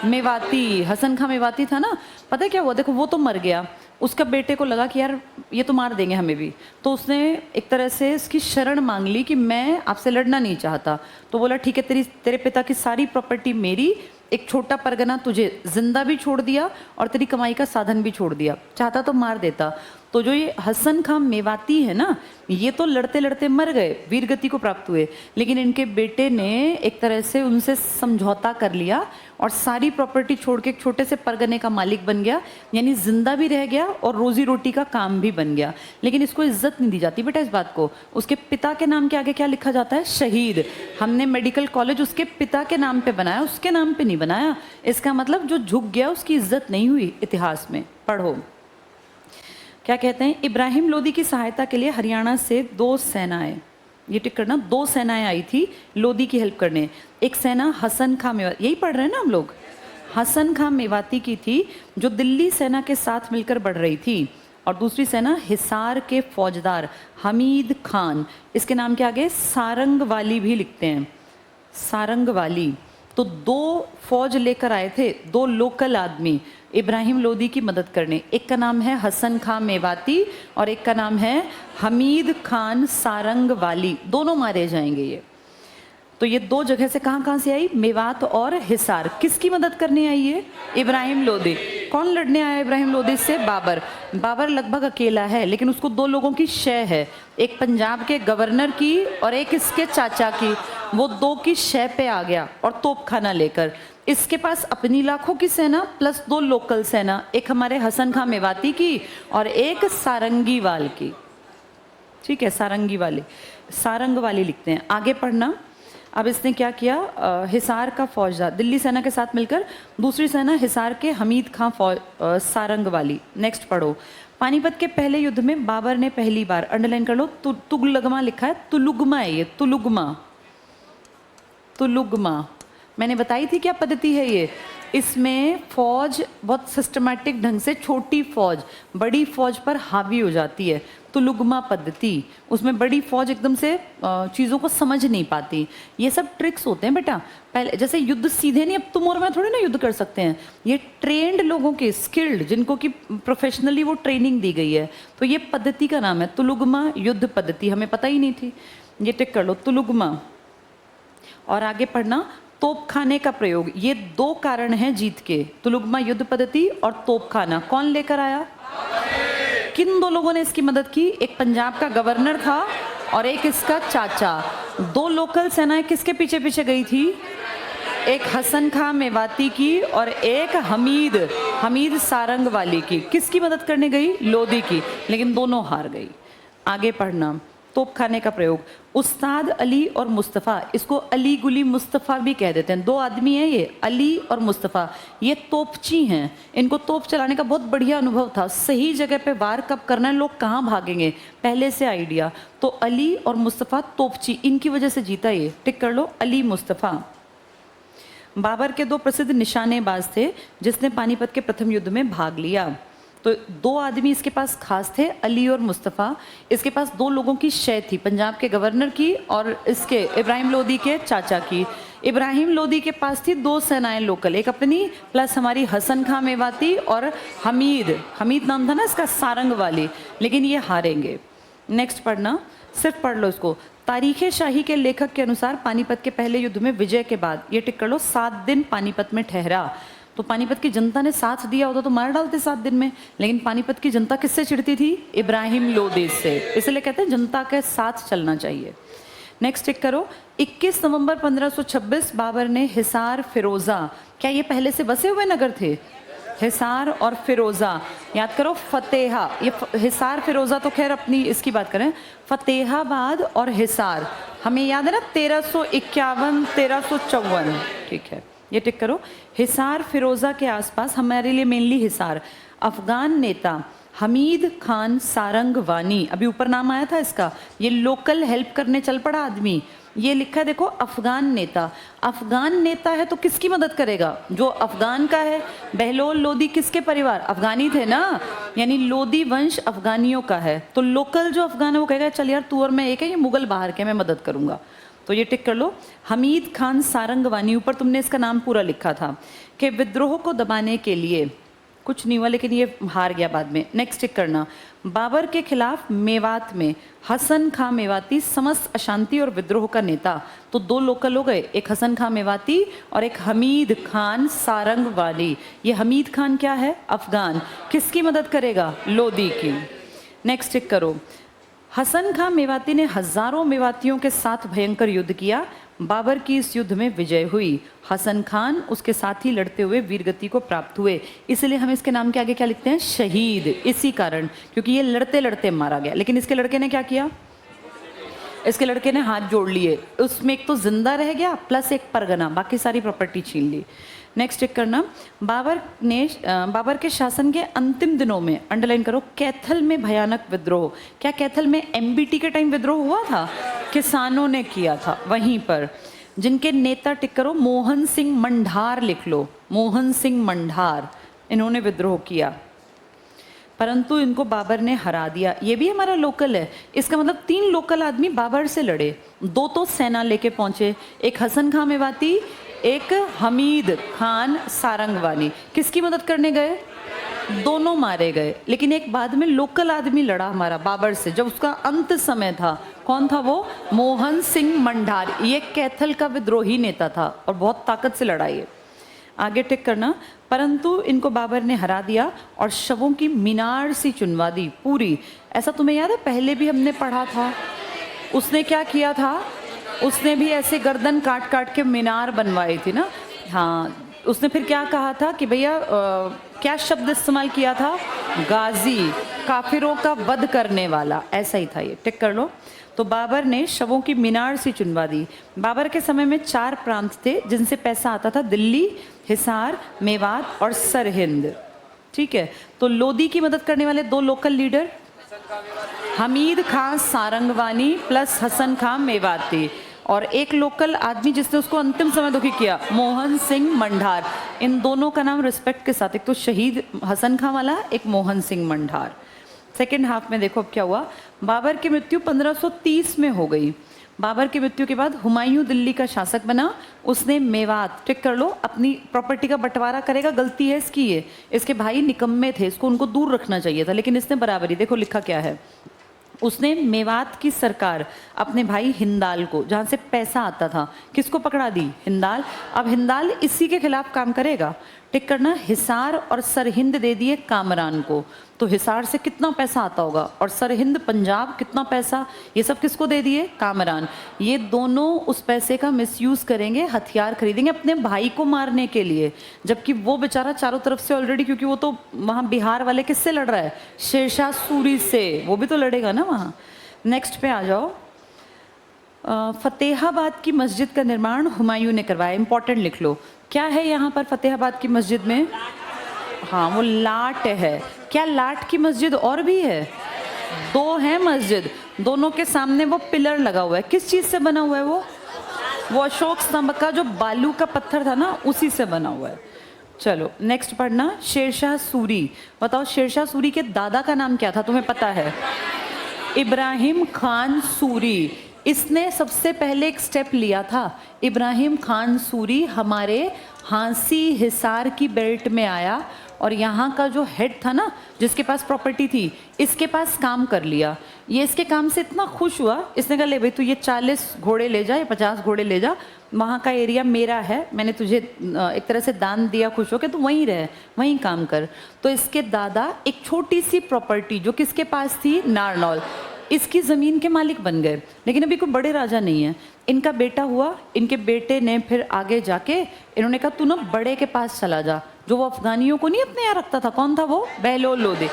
मेवाती, हसन खां मेवाती था ना। पता है क्या हुआ, देखो वो तो मर गया, उसका बेटे को लगा कि यार ये तो मार देंगे हमें भी, तो उसने एक तरह से इसकी शरण मांग ली कि मैं आपसे लड़ना नहीं चाहता। तो बोला ठीक है, तेरे पिता की सारी प्रॉपर्टी मेरी, एक छोटा परगना तुझे जिंदा भी छोड़ दिया और तेरी कमाई का साधन भी छोड़ दिया, चाहता तो मार देता। तो जो ये हसन खां मेवाती है ना, ये तो लड़ते लड़ते मर गए, वीरगति को प्राप्त हुए, लेकिन इनके बेटे ने एक तरह से उनसे समझौता कर लिया और सारी प्रॉपर्टी छोड़ के एक छोटे से परगने का मालिक बन गया, यानी जिंदा भी रह गया और रोजी रोटी का काम भी बन गया। लेकिन इसको इज्जत नहीं दी जाती बेटा इस बात को। उसके पिता के नाम के आगे क्या लिखा जाता है? शहीद। हमने मेडिकल कॉलेज उसके पिता के नाम पे बनाया, उसके नाम पे नहीं बनाया। इसका मतलब जो झुक गया उसकी इज्जत नहीं हुई। इतिहास में पढ़ो क्या कहते हैं। इब्राहिम लोदी की सहायता के लिए हरियाणा से 2 सेनाएं, ये टिक करना, 2 सेनाएं आई थी लोदी की हेल्प करने। एक सेना हसन खां मेवाती, यही पढ़ रहे हैं ना हम लोग, हसन खां मेवाती की थी जो दिल्ली सेना के साथ मिलकर बढ़ रही थी, और दूसरी सेना हिसार के फौजदार हमीद खान, इसके नाम के आगे सारंग वाली भी लिखते हैं, सारंग वाली। तो 2 फौज लेकर आए थे, 2 लोकल आदमी इब्राहिम लोदी की मदद करने। एक का नाम है हसन खां मेवाती और एक का नाम है हमीद खान सारंग वाली, दोनों मारे जाएंगे ये। तो ये 2 जगह से कहाँ से आई? मेवात और हिसार। किसकी मदद करने आई है? इब्राहिम लोदी। कौन लड़ने आया इब्राहिम लोदी से? बाबर। बाबर लगभग अकेला है, लेकिन उसको 2 लोगों की शय है, एक पंजाब के गवर्नर की और एक इसके चाचा की। वो 2 की शय पे आ गया और तोपखाना लेकर। इसके पास अपनी लाखों की सेना प्लस 2 लोकल सेना, एक हमारे हसन खां मेवाती की और एक सारंगी वाल की। ठीक है, सारंगी वाले, सारंग वाली लिखते हैं। आगे पढ़ना। अब इसने क्या किया? हिसार का फौजदार दिल्ली सेना के साथ मिलकर, दूसरी सेना हिसार के हमीद खां सारंग वाली। नेक्स्ट पढ़ो। पानीपत के पहले युद्ध में बाबर ने पहली बार, अंडरलाइन कर लो, तुगलगमा लिखा है, तुलुगमा है ये, तुलुगमा, तुलुगमा। मैंने बताई थी क्या पद्धति है ये। इसमें फौज बहुत सिस्टमैटिक ढंग से छोटी फौज बड़ी फौज पर हावी हो जाती है, तुलुगमा पद्धति। उसमें बड़ी फौज एकदम से चीज़ों को समझ नहीं पाती। ये सब ट्रिक्स होते हैं बेटा। पहले जैसे युद्ध सीधे नहीं, अब तुम और मैं थोड़ी ना युद्ध कर सकते हैं, ये ट्रेंड लोगों के, स्किल्ड, जिनको कि प्रोफेशनली वो ट्रेनिंग दी गई है। तो ये पद्धति का नाम है तुलुगमा युद्ध पद्धति, हमें पता ही नहीं थी। ये टिक कर लो, तुलुगमा। और आगे पढ़ना। तोपखाने का प्रयोग, ये 2 कारण हैं जीत के, तुलुगमा युद्ध पद्धति और तोपखाना। कौन लेकर आया? किन 2 लोगों ने इसकी मदद की? एक पंजाब का गवर्नर था और एक इसका चाचा। 2 लोकल सेनाएं किसके पीछे पीछे गई थी? एक हसन खां मेवाती की और एक हमीद सारंग वाली की। किसकी मदद करने गई? लोदी की, लेकिन दोनों हार गई। आगे पढ़ना। तोपखाने का प्रयोग। उस्ताद अली और मुस्तफ़ा, इसको अली गुली मुस्तफ़ा भी कह देते हैं, 2 आदमी हैं ये, अली और मुस्तफ़ा। ये तोपची हैं, इनको तोप चलाने का बहुत बढ़िया अनुभव था। सही जगह पे वार कब करना है, लोग कहाँ भागेंगे, पहले से आइडिया। तो अली और मुस्तफ़ा तोपची, इनकी वजह से जीता ये। टिक कर लो, अली मुस्तफ़ा। बाबर के 2 प्रसिद्ध निशानेबाज थे जिसने पानीपत के प्रथम युद्ध में भाग लिया। तो 2 आदमी इसके पास खास थे, अली और मुस्तफ़ा। इसके पास 2 लोगों की शय थी, पंजाब के गवर्नर की और इसके इब्राहिम लोदी के चाचा की। इब्राहिम लोदी के पास थी 2 सेनाएं लोकल, एक अपनी प्लस हमारी हसन खां मेवाती और हमीद नाम था ना इसका, सारंग वाली, लेकिन ये हारेंगे। नेक्स्ट पढ़ना, सिर्फ पढ़ लो इसको। तारीख़ शाही के लेखक के अनुसार पानीपत के पहले युद्ध में विजय के बाद, ये टिक कर लो, 7 दिन पानीपत में ठहरा। तो पानीपत की जनता ने साथ दिया होता तो मार डालते 7 दिन में, लेकिन पानीपत की जनता किससे चिढ़ती थी? इब्राहिम लोदी से। इसलिए कहते हैं जनता के साथ चलना चाहिए। नेक्स्ट टिक करो। 21 नवंबर 1526 बाबर ने हिसार फिरोजा, क्या ये पहले से बसे हुए नगर थे? हिसार और फिरोजा, याद करो, फतेहा, ये हिसार फिरोजा तो खैर अपनी इसकी बात करें, फतेहाबाद और हिसार हमें याद है ना, 1351 1354। ठीक है, ये टिक करो। हिसार फिरोजा के आसपास, हमारे लिए मेनली हिसार, अफगान नेता हमीद खान सारंग वानी, अभी ऊपर नाम आया था इसका, ये लोकल हेल्प करने चल पड़ा आदमी। ये लिखा है देखो, अफगान नेता। अफगान नेता है तो किसकी मदद करेगा? जो अफगान का है। बहलोल लोदी किसके परिवार? अफगानी थे ना, यानी लोदी वंश अफगानियों का है। तो लोकल जो अफगान है वो कहेगा चल यार तू और मैं एक है, ये मुगल बाहर के, मैं मदद करूंगा। तो ये टिक कर लो, हमीद खान सारंगवानी, ऊपर तुमने इसका नाम पूरा लिखा था, कि विद्रोह को दबाने के लिए कुछ नहीं हुआ, लेकिन ये हार गया बाद में। नेक्स्ट टिक करना, बाबर के खिलाफ मेवात में हसन खां मेवाती समस्त अशांति और विद्रोह का नेता। तो दो लोकल हो गए, एक हसन खां मेवाती और एक हमीद खान सारंगवाली। ये हमीद खान क्या है? अफगान। किसकी मदद करेगा? लोदी की। नेक्स्ट टिक करो, हसन खां मेवाती ने हजारों मेवातियों के साथ भयंकर युद्ध किया। बाबर की इस युद्ध में विजय हुई। हसन खान उसके साथ ही लड़ते हुए वीरगति को प्राप्त हुए। इसलिए हम इसके नाम के आगे क्या लिखते हैं? शहीद। इसी कारण, क्योंकि ये लड़ते लड़ते मारा गया। लेकिन इसके लड़के ने क्या किया? इसके लड़के ने हाथ जोड़ लिए, उसमें एक तो जिंदा रह गया प्लस एक परगना, बाकी सारी प्रॉपर्टी छीन ली। नेक्स्ट चेक करना, बाबर के शासन के अंतिम दिनों में, अंडरलाइन करो, कैथल में भयानक विद्रोह। क्या कैथल में एमबीटी के टाइम विद्रोह हुआ था? किसानों ने किया था वहीं पर, जिनके नेता टिक करो मोहन सिंह मंढार लिख लो, मोहन सिंह मंढार, इन्होंने विद्रोह किया, परंतु इनको बाबर ने हरा दिया। ये भी हमारा लोकल है। इसका मतलब 3 लोकल आदमी बाबर से लड़े, 2 तो सेना लेके पहुंचे, एक हसन खां मेवाती, एक हमीद खान सारंगवानी। किसकी मदद करने गए? दोनों मारे गए, लेकिन एक बाद में लोकल आदमी लड़ा हमारा बाबर से, जब उसका अंत समय था। कौन था वो? मोहन सिंह मंढार। ये कैथल का विद्रोही नेता था और बहुत ताकत से लड़ा ये। आगे टिक करना, परंतु इनको बाबर ने हरा दिया और शवों की मीनार सी चुनवा दी पूरी। ऐसा तुम्हें याद है? पहले भी हमने पढ़ा था। उसने क्या किया था? उसने भी ऐसे गर्दन काट काट के मीनार बनवाई थी ना। हाँ, उसने फिर क्या कहा था कि भैया क्या शब्द इस्तेमाल किया था? गाजी, काफिरों का वध करने वाला, ऐसा ही था ये। टिक कर लो। तो बाबर ने शवों की मीनार सी चुनवा दी। बाबर के समय में 4 प्रांत थे जिनसे पैसा आता था, दिल्ली, हिसार, मेवात और सरहिंद। ठीक है, तो लोदी की मदद करने वाले 2 लोकल लीडर, हमीद खां सारंगवानी प्लस हसन खां मेवाती, और एक लोकल आदमी जिसने उसको अंतिम समय दुखी किया, मोहन सिंह मंढार। इन दोनों का नाम रिस्पेक्ट के साथ, एक तो शहीद हसन खां वाला, एक मोहन सिंह मंढार। सेकेंड हाफ में देखो अब क्या हुआ। बाबर की मृत्यु 1530 में हो गई। बाबर की मृत्यु के बाद हुमायूं दिल्ली का शासक बना। उसने मेवात, टिक कर लो, अपनी प्रॉपर्टी का बंटवारा करेगा। गलती है इसकी ये, इसके भाई निकम्मे थे, इसको उनको दूर रखना चाहिए था, लेकिन इसने बराबरी, देखो लिखा क्या है। उसने मेवात की सरकार अपने भाई हिंदाल को, जहाँ से पैसा आता था, किसको पकड़ा दी? हिंदाल। अब हिंदाल इसी के खिलाफ काम करेगा। टिक करना, हिसार और सरहिंद दे दिए कामरान को। तो हिसार से कितना पैसा आता होगा, और सरहिंद पंजाब कितना पैसा, ये सब किसको दे दिए? कामरान। ये दोनों उस पैसे का मिसयूज करेंगे, हथियार खरीदेंगे अपने भाई को मारने के लिए, जबकि वो बेचारा चारों तरफ से ऑलरेडी, क्योंकि वो तो वहाँ बिहार वाले किससे लड़ रहा है? शेरशाह सूरी से, वो भी तो लड़ेगा ना वहाँ। नेक्स्ट पे आ जाओ। फतेहाबाद की मस्जिद का निर्माण हुमायूं ने करवाया। इंपॉर्टेंट लिख लो, क्या है यहाँ पर फतेहाबाद की मस्जिद में? हाँ, वो लाट है। क्या लाट की मस्जिद और भी है? 2 है मस्जिद, दोनों के सामने वो पिलर लगा हुआ है। किस चीज़ से बना हुआ है वो अशोक स्तंभ का जो बालू का पत्थर था ना, उसी से बना हुआ है। चलो नेक्स्ट पढ़ना, शेरशाह सूरी। बताओ शेरशाह सूरी के दादा का नाम क्या था? तुम्हें पता है? इब्राहिम खान सूरी। इसने सबसे पहले एक स्टेप लिया था। इब्राहिम खान सूरी हमारे हांसी हिसार की बेल्ट में आया और यहाँ का जो हेड था ना, जिसके पास प्रॉपर्टी थी, इसके पास काम कर लिया। ये इसके काम से इतना खुश हुआ, इसने कहा ले भाई तू ये 40 घोड़े ले जा या 50 घोड़े ले जा, वहाँ का एरिया मेरा है, मैंने तुझे एक तरह से दान दिया, खुश हो के तू वहीं रह, वहीं काम कर। तो इसके दादा एक छोटी सी प्रॉपर्टी जो किसके पास थी, नारनौल, इसकी ज़मीन के मालिक बन गए। लेकिन अभी कोई बड़े राजा नहीं है। इनका बेटा हुआ, इनके बेटे ने फिर आगे जाके इन्होंने कहा तू ना बड़े के पास चला जा, जो वो अफगानियों को नहीं अपने यहाँ रखता था। कौन था वो? बहलोल लोधी।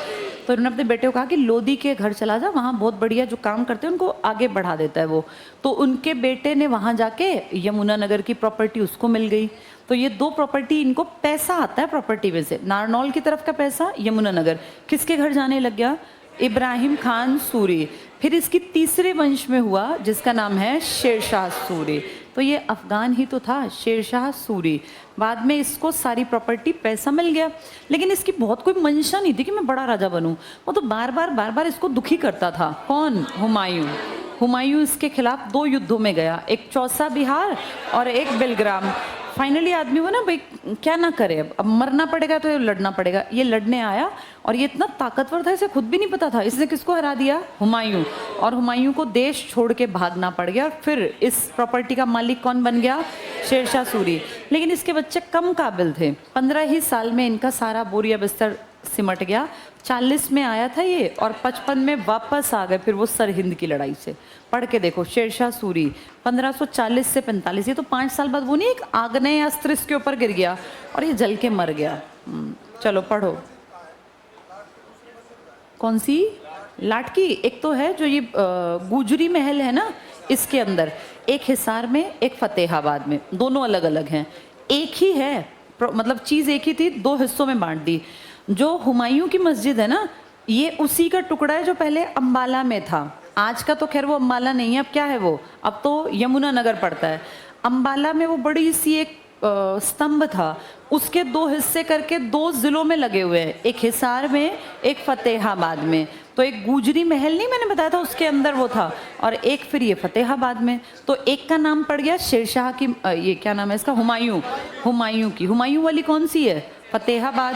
तो इन्होंने अपने बेटे को कहा कि लोधी के घर चला जा, वहाँ बहुत बढ़िया जो काम करते हैं उनको आगे बढ़ा देता है वो। तो उनके बेटे ने वहाँ जाके यमुनानगर की प्रॉपर्टी उसको मिल गई। तो ये 2 प्रॉपर्टी, इनको पैसा आता है प्रॉपर्टी में से, नारनौल की तरफ का पैसा, यमुनानगर किसके घर जाने लग गया? इब्राहिम खान सूरी। फिर इसकी तीसरे वंश में हुआ जिसका नाम है शेरशाह सूरी। तो ये अफगान ही तो था, शेरशाह सूरी। बाद में इसको सारी प्रॉपर्टी, पैसा मिल गया, लेकिन इसकी बहुत कोई मंशा नहीं थी कि मैं बड़ा राजा बनूं। वो तो बार बार इसको दुखी करता था। कौन? हुमायूं। हुमायूं इसके खिलाफ 2 युद्धों में गया, एक चौसा बिहार और एक बेलग्राम। फाइनली आदमी वो ना भाई क्या ना करे, अब मरना पड़ेगा तो ये लड़ना पड़ेगा। ये लड़ने आया और ये इतना ताकतवर था इसे खुद भी नहीं पता था। इसने किसको हरा दिया? हुमायूं। और हुमायूं को देश छोड़ के भागना पड़ गया। फिर इस प्रॉपर्टी का मालिक कौन बन गया? शेरशाह सूरी। लेकिन इसके बच्चे कम काबिल थे, 15 ही साल में इनका सारा बोरिया बिस्तर सिमट गया। 40 में आया था ये और 55 में वापस आ गए। फिर वो सरहिंद की लड़ाई से पढ़ के देखो, शेरशाह सूरी 1540 से 45। ये तो 5 साल बाद वो नहीं एक आग्नेय अस्त्र इसके ऊपर गिर गया और ये जल के मर गया। चलो पढ़ो। कौन सी? लाटकी। एक तो है जो ये गुजरी महल है ना, इसके अंदर एक हिसार में, एक फतेहाबाद में, दोनों अलग अलग हैं। एक ही है, मतलब चीज़ एक ही थी, 2 हिस्सों में बांट दी। जो हुमायूं की मस्जिद है ना, ये उसी का टुकड़ा है जो पहले अंबाला में था। आज का तो खैर वो अंबाला नहीं है, अब क्या है वो? अब तो यमुना नगर पड़ता है। अंबाला में वो बड़ी सी एक स्तंभ था, उसके 2 हिस्से करके 2 जिलों में लगे हुए हैं, एक हिसार में, एक फतेहाबाद में। तो एक गुजरी महल नहीं मैंने बताया था, उसके अंदर वो था, और एक फिर ये फतेहाबाद में। तो एक का नाम पड़ गया शेरशाह की, ये क्या नाम है इसका? हुमायूं। हुमायूं की, हुमायूं वाली कौन सी है? फतेहाबाद।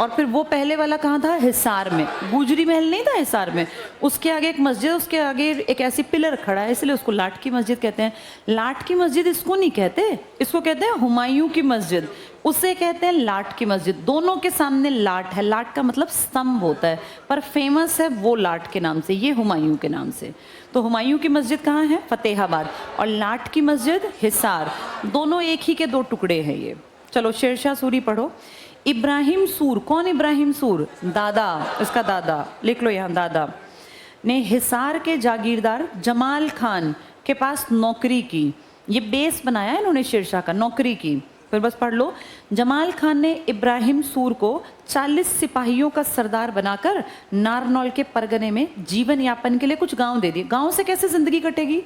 और फिर वो पहले वाला कहाँ था? हिसार में। गुजरी महल नहीं था हिसार में, उसके आगे एक मस्जिद, उसके आगे एक ऐसी पिलर खड़ा है, इसलिए उसको लाट की मस्जिद कहते हैं। लाट की मस्जिद इसको नहीं कहते, इसको कहते हैं हुमायूं की मस्जिद, उसे कहते हैं लाट की मस्जिद। दोनों के सामने लाट है, लाट का मतलब स्तंभ होता है, पर फेमस है वो लाट के नाम से, ये हुमायूं के नाम से। तो हुमायूं की मस्जिद कहाँ है? फतेहाबाद। और लाट की मस्जिद हिसार। दोनों एक ही के 2 टुकड़े हैं ये। चलो शेरशाह सूरी पढ़ो। इब्राहिम सूर, कौन इब्राहिम सूर? दादा, इसका दादा, लिख लो यहाँ, दादा ने हिसार के जागीरदार जमाल खान के पास नौकरी की। ये बेस बनाया इन्होंने शेरशाह का, नौकरी की। फिर बस पढ़ लो। जमाल खान ने इब्राहिम सूर को 40 सिपाहियों का सरदार बनाकर नारनौल के परगने में जीवन यापन के लिए कुछ गांव दे दिए। गांव से कैसे जिंदगी कटेगी?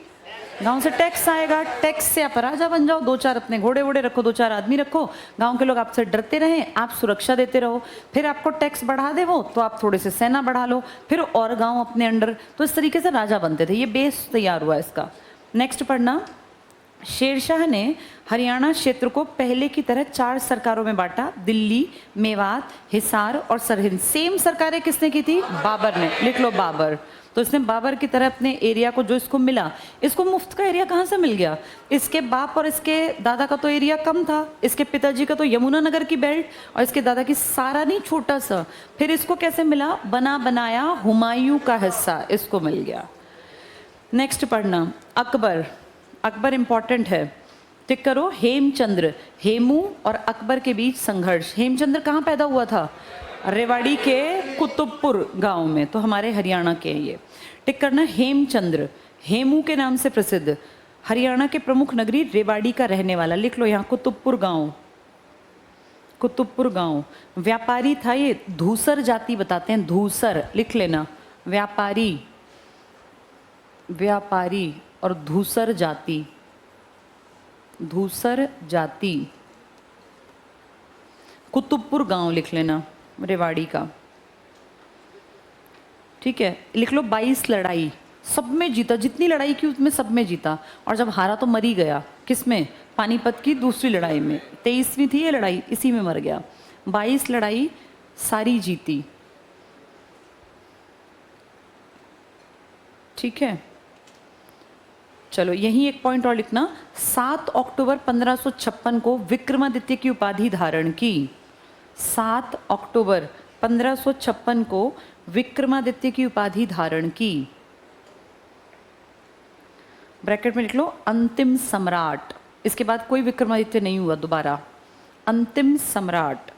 गांव से टैक्स आएगा, टैक्स से आप राजा बन जाओ, 2-4 अपने घोड़े वोड़े रखो, 2-4 आदमी रखो, गांव के लोग आपसे डरते रहें, आप सुरक्षा देते रहो। फिर आपको टैक्स बढ़ा दे वो, तो आप थोड़े से सेना बढ़ा लो, फिर और गांव अपने अंडर। तो इस तरीके से राजा बनते थे। ये बेस तैयार हुआ इसका। नेक्स्ट पढ़ना। शेरशाह ने हरियाणा क्षेत्र को पहले की तरह 4 सरकारों में बांटा, दिल्ली, मेवात, हिसार और सरहिंद। सेम सरकारें किसने की थी? बाबर ने, लिख लो बाबर। तो इसने बाबर की तरह अपने एरिया को, जो इसको मिला, इसको मुफ्त का एरिया कहाँ से मिल गया? इसके बाप और इसके दादा का तो एरिया कम था, इसके पिताजी का तो यमुना नगर की बेल्ट, और इसके दादा की सारा नहीं, छोटा सा। फिर इसको कैसे मिला? बना बनाया हुमायूं का हिस्सा इसको मिल गया। नेक्स्ट पढ़ना। अकबर। अकबर इंपॉर्टेंट है, टिक करो। हेमचंद्र, हेमू और अकबर के बीच संघर्ष। हेमचंद्र कहाँ पैदा हुआ था? रेवाड़ी के कुतुबपुर गांव में, तो हमारे हरियाणा के हैं ये। टिक करना। हेमचंद्र, हेमू के नाम से प्रसिद्ध, हरियाणा के प्रमुख नगरी रेवाड़ी का रहने वाला, लिख लो यहाँ, कुतुबपुर गांव। कुतुबपुर गांव। व्यापारी था ये, धूसर जाति बताते हैं, धूसर, लिख लेना। व्यापारी, व्यापारी और धूसर जाति, धूसर जाति। कुतुबपुर गांव लिख लेना, रेवाड़ी का, ठीक है। लिख लो 22 लड़ाई, सब में जीता, जितनी लड़ाई की उसमें सब में जीता, और जब हारा तो मर ही गया। किसमें? पानीपत की दूसरी लड़ाई में, 23वीं थी ये लड़ाई, इसी में मर गया। 22 लड़ाई सारी जीती, ठीक है। चलो यहीं एक पॉइंट और लिखना। 7 अक्टूबर 1556 को विक्रमादित्य की उपाधि धारण की। 7 अक्टूबर 1556 को विक्रमादित्य की उपाधि धारण की। ब्रैकेट में लिख लो अंतिम सम्राट। इसके बाद कोई विक्रमादित्य नहीं हुआ दोबारा, अंतिम सम्राट।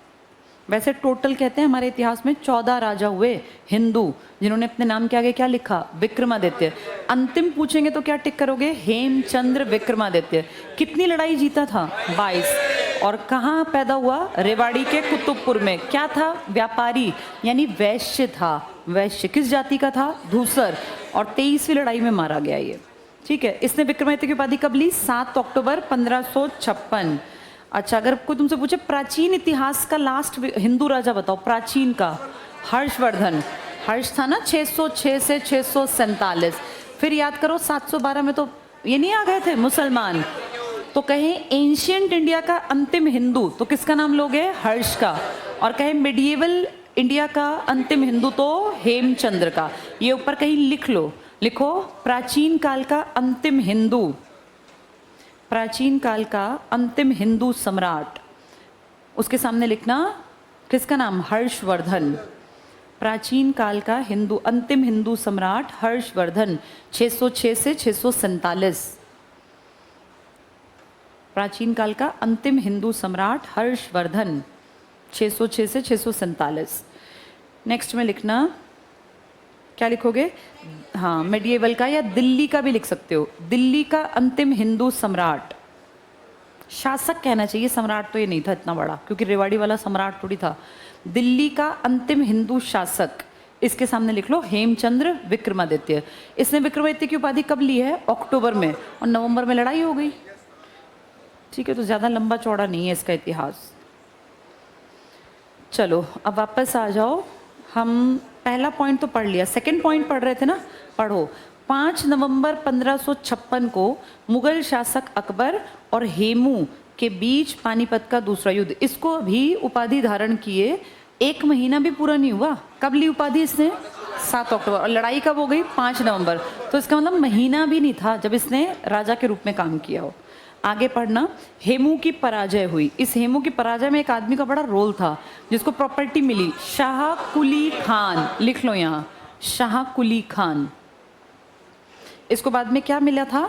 वैसे टोटल कहते हैं हमारे इतिहास में 14 राजा हुए हिंदू, जिन्होंने अपने नाम के आगे क्या लिखा? विक्रमादित्य। अंतिम पूछेंगे तो क्या टिक करोगे? हेमचंद्र विक्रमादित्य। कितनी लड़ाई जीता था? 22। और कहाँ पैदा हुआ? रेवाड़ी के कुतुबपुर में। क्या था? व्यापारी, यानी वैश्य था। वैश्य किस जाति का था? धूसर। और 23वीं लड़ाई में मारा गया ये, ठीक है। इसने विक्रमादित्य की उपाधि कब ली? 7 अक्टूबर 1556। अच्छा, अगर कोई तुमसे पूछे प्राचीन इतिहास का लास्ट हिंदू राजा बताओ, प्राचीन का, हर्षवर्धन। हर्ष था ना 606 से 647। फिर याद करो 712 में तो ये नहीं आ गए थे मुसलमान, तो कहें एंशियंट इंडिया का अंतिम हिंदू तो किसका नाम लोगे? हर्ष का। और कहें मिडिएवल इंडिया का अंतिम हिंदू तो हेमचंद्र का। ये ऊपर कहीं लिख लो, लिखो प्राचीन काल का अंतिम हिंदू, प्राचीन काल का अंतिम हिंदू सम्राट, उसके सामने लिखना किसका नाम? हर्षवर्धन। प्राचीन काल का हिंदू अंतिम हिंदू सम्राट हर्षवर्धन 606 से 647। प्राचीन काल का अंतिम हिंदू सम्राट हर्षवर्धन 606 से 647। नेक्स्ट में लिखना क्या लिखोगे? हाँ, मेडिएवल का या दिल्ली का भी लिख सकते हो। दिल्ली का अंतिम हिंदू सम्राट, शासक कहना चाहिए, सम्राट तो ये नहीं था इतना बड़ा, क्योंकि रेवाड़ी वाला सम्राट थोड़ी था। दिल्ली का अंतिम हिंदू शासक, इसके सामने लिख लो हेमचंद्र विक्रमादित्य। इसने विक्रमादित्य की उपाधि कब ली है? अक्टूबर में, और नवंबर में लड़ाई हो गई। ठीक है, तो ज्यादा लंबा चौड़ा नहीं है इसका इतिहास। चलो अब वापस आ जाओ। हम पहला पॉइंट तो पढ़ लिया, सेकंड पॉइंट पढ़ रहे थे ना, पढ़ो। 5 नवंबर 1556 को मुगल शासक अकबर और हेमू के बीच पानीपत का दूसरा युद्ध। इसको अभी उपाधि धारण किए 1 महीना भी पूरा नहीं हुआ। कब ली उपाधि इसने? 7 अक्टूबर। और लड़ाई कब हो गई? 5 नवंबर। तो इसका मतलब महीना भी नहीं था जब इसने राजा के रूप में काम किया हो। आगे पढ़ना। हेमू की पराजय हुई। इस हेमू की पराजय में एक आदमी का बड़ा रोल था जिसको प्रॉपर्टी मिली, शाह कुली खान। लिख लो यहाँ, शाह कुली खान। इसको बाद में क्या मिला था?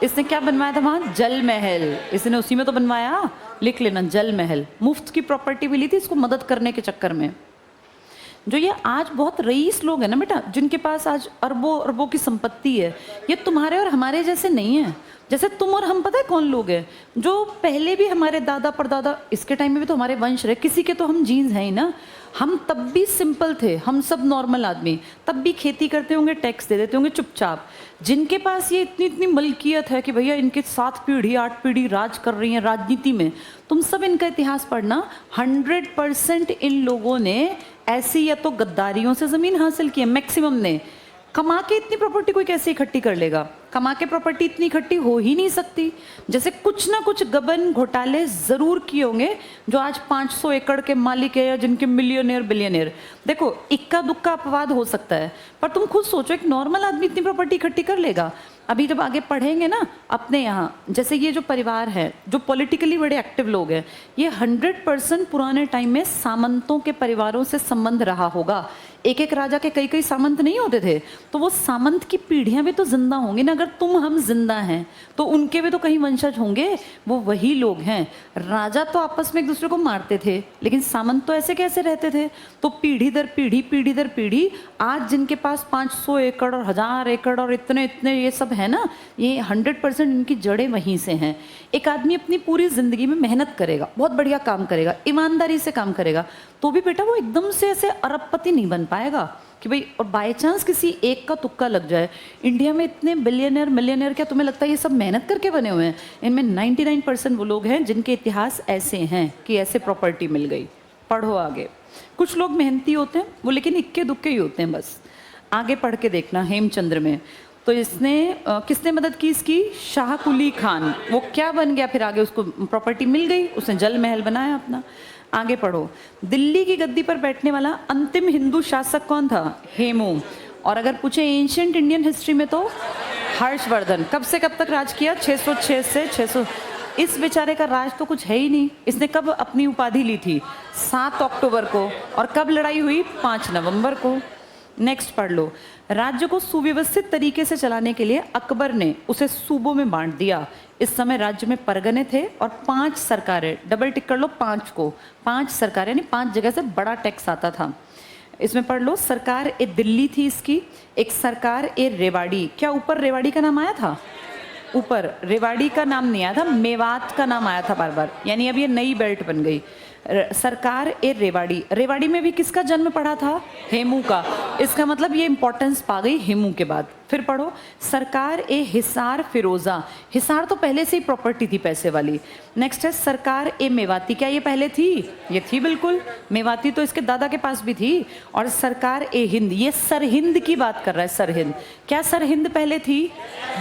इसने क्या बनवाया था वहां? जल महल। इसने उसी में तो बनवाया, लिख लेना, जल महल। मुफ्त की प्रॉपर्टी मिली थी इसको मदद करने के चक्कर में। जो ये आज बहुत रईस लोग हैं ना बेटा, जिनके पास आज अरबों अरबों की संपत्ति है, ये तुम्हारे और हमारे जैसे नहीं है। जैसे तुम और हम, पता है कौन लोग हैं? जो पहले भी हमारे दादा परदादा, इसके टाइम में भी तो हमारे वंश रहे, किसी के तो हम जीन्स हैं ही ना। हम तब भी सिंपल थे, हम सब नॉर्मल आदमी, तब भी खेती करते होंगे, टैक्स दे देते होंगे चुपचाप। जिनके पास ये इतनी इतनी मलकियत है कि भैया इनके 7 पीढ़ी 8 पीढ़ी राज कर रही हैं राजनीति में, तुम सब इनका इतिहास पढ़ना। 100% इन लोगों ने ऐसी या तो गद्दारियों से जमीन हासिल की है, मैक्सिमम ने। कमा के इतनी प्रॉपर्टी कोई कैसे इकट्ठी कर लेगा? कमा के प्रॉपर्टी इतनी इकट्ठी हो ही नहीं सकती। जैसे कुछ ना कुछ गबन घोटाले जरूर किए होंगे जो आज 500 एकड़ के मालिक है या जिनके मिलियनेयर बिलियनेयर। देखो, इक्का दुक्का अपवाद हो सकता है, पर तुम खुद सोचो एक नॉर्मल आदमी इतनी प्रॉपर्टी इकट्ठी कर लेगा? अभी जब आगे पढ़ेंगे ना अपने यहाँ, जैसे ये जो परिवार है, जो पॉलिटिकली बड़े एक्टिव लोग हैं, ये 100% पुराने टाइम में सामंतों के परिवारों से संबंध रहा होगा। एक एक राजा के कई कई सामंत नहीं होते थे, तो वो सामंत की पीढ़ियां भी तो जिंदा होंगी ना। अगर तुम हम जिंदा हैं तो उनके भी तो कहीं वंशज होंगे, वो वही लोग हैं। राजा तो आपस में एक दूसरे को मारते थे, लेकिन सामंत तो ऐसे कैसे रहते थे? तो पीढ़ी दर पीढ़ी आज जिनके पास 500 एकड़ और 1000 एकड़ और इतने इतने ये सब है ना, ये 100% इनकी जड़ें वहीं से हैं। एक आदमी अपनी पूरी जिंदगी में मेहनत करेगा, बहुत बढ़िया काम करेगा, ईमानदारी से काम करेगा, तो भी बेटा वो एकदम से ऐसे अरबपति नहीं बन पाएगा कि भाई, और बाय चांस किसी एक का तुक्का लग जाए। इंडिया में इतने बिलियनर मिलियनर, क्या तुम्हें लगता है ये सब मेहनत करके बने हुए हैं? इनमें 99% वो लोग हैं जिनके इतिहास ऐसे हैं कि ऐसे प्रॉपर्टी मिल गई। पढ़ो आगे। कुछ लोग मेहनती होते हैं वो, लेकिन इक्के दुक्के ही होते हैं बस। आगे पढ़ के देखना हेमचंद्र में। तो इसने किसने मदद की इसकी? शाह कुली खान। वो क्या बन गया फिर आगे? उसको प्रॉपर्टी मिल गई, उसने जल महल बनाया अपना। आगे पढ़ो। दिल्ली की गद्दी पर बैठने वाला अंतिम हिंदू शासक कौन था? हेमू। और अगर पूछे एंशिएंट इंडियन हिस्ट्री में तो हर्षवर्धन। कब से कब तक राज किया? 606 से 600। इस बेचारे का राज तो कुछ है ही नहीं। इसने कब अपनी उपाधि ली थी? 7 अक्टूबर को। और कब लड़ाई हुई? 5 नवंबर को। नेक्स्ट पढ़ लो। राज्य को सुव्यवस्थित तरीके से चलाने के लिए अकबर ने उसे सूबों में बांट दिया। इस समय राज्य में परगने थे और 5 सरकारें, डबल टिक कर लो 5 को, 5 सरकारें, यानी 5 जगह से बड़ा टैक्स आता था। इसमें पढ़ लो, सरकार ए दिल्ली थी इसकी, एक सरकार ए रेवाड़ी। क्या ऊपर रेवाड़ी का नाम आया था? ऊपर रेवाड़ी का नाम नहीं आया था, मेवात का नाम आया था बार बार, यानी अब ये नई बेल्ट बन गई। सरकार ए रेवाड़ी, रेवाड़ी में भी किसका जन्म पड़ा था? हेमू का। इसका मतलब ये इंपॉर्टेंस पा गई हेमू के बाद। फिर पढ़ो, सरकार ए हिसार फिरोजा, हिसार तो पहले से ही प्रॉपर्टी थी पैसे वाली। नेक्स्ट है सरकार ए मेवाती, क्या ये पहले थी? ये थी बिल्कुल, मेवाती तो इसके दादा के पास भी थी। और सरकार ए हिंद, ये सरहिंद की बात कर रहा है, सरहिंद। क्या सरहिंद पहले थी?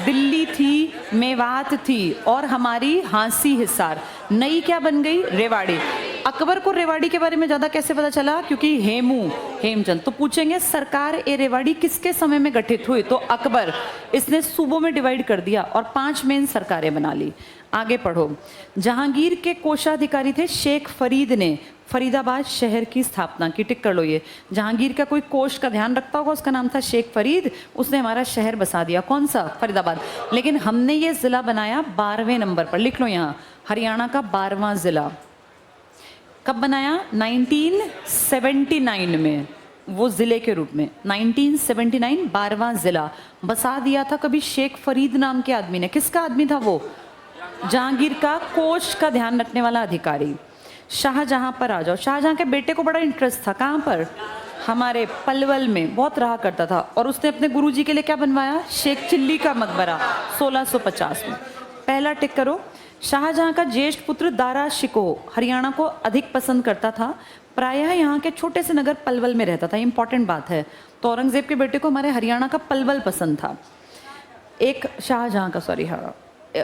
दिल्ली थी, मेवात थी और हमारी हांसी हिसार। नई क्या बन गई? रेवाड़ी। अकबर को रेवाड़ी के बारे में ज्यादा कैसे पता चला? क्योंकि हेमचंद। तो पूछेंगे सरकार ए रेवाड़ी किसके समय में गठित हुई? तो अकबर। इसने सूबों में डिवाइड कर दिया और 5 मेन सरकारें बना ली। आगे पढ़ो, जहांगीर के कोषाधिकारी थे शेख फरीद ने फरीदाबाद शहर की स्थापना की। टिक कर लो ये। जहांगीर का कोई कोष का ध्यान रखता होगा, उसका नाम था शेख फरीद, उसने हमारा शहर बसा दिया। कौन सा? फरीदाबाद। लेकिन हमने ये जिला बनाया 12वें नंबर पर, लिख लो यहाँ, हरियाणा का 12वां जिला। कब बनाया? 1979 में, वो जिले के रूप में 1979 12वां जिला बसा दिया था। कभी शेख फरीद नाम के आदमी ने। किसका आदमी था वो? जहांगीर का कोष का ध्यान रखने वाला अधिकारी। शाहजहां पर आ जाओ। शाहजहां के बेटे को बड़ा इंटरेस्ट था, कहाँ पर? हमारे पलवल में बहुत रहा करता था। और उसने अपने गुरुजी के लिए क्या बनवाया? शेख चिल्ली का मकबरा 1650 में। पहला टिक करो। शाहजहां का ज्येष्ठ पुत्र दारा शिकोह हरियाणा को अधिक पसंद करता था, प्रायः यहाँ के छोटे से नगर पलवल में रहता था। इंपॉर्टेंट बात है। तो औरंगजेब के बेटे को हमारे हरियाणा का पलवल पसंद था। एक शाहजहां का, सॉरी, हाँ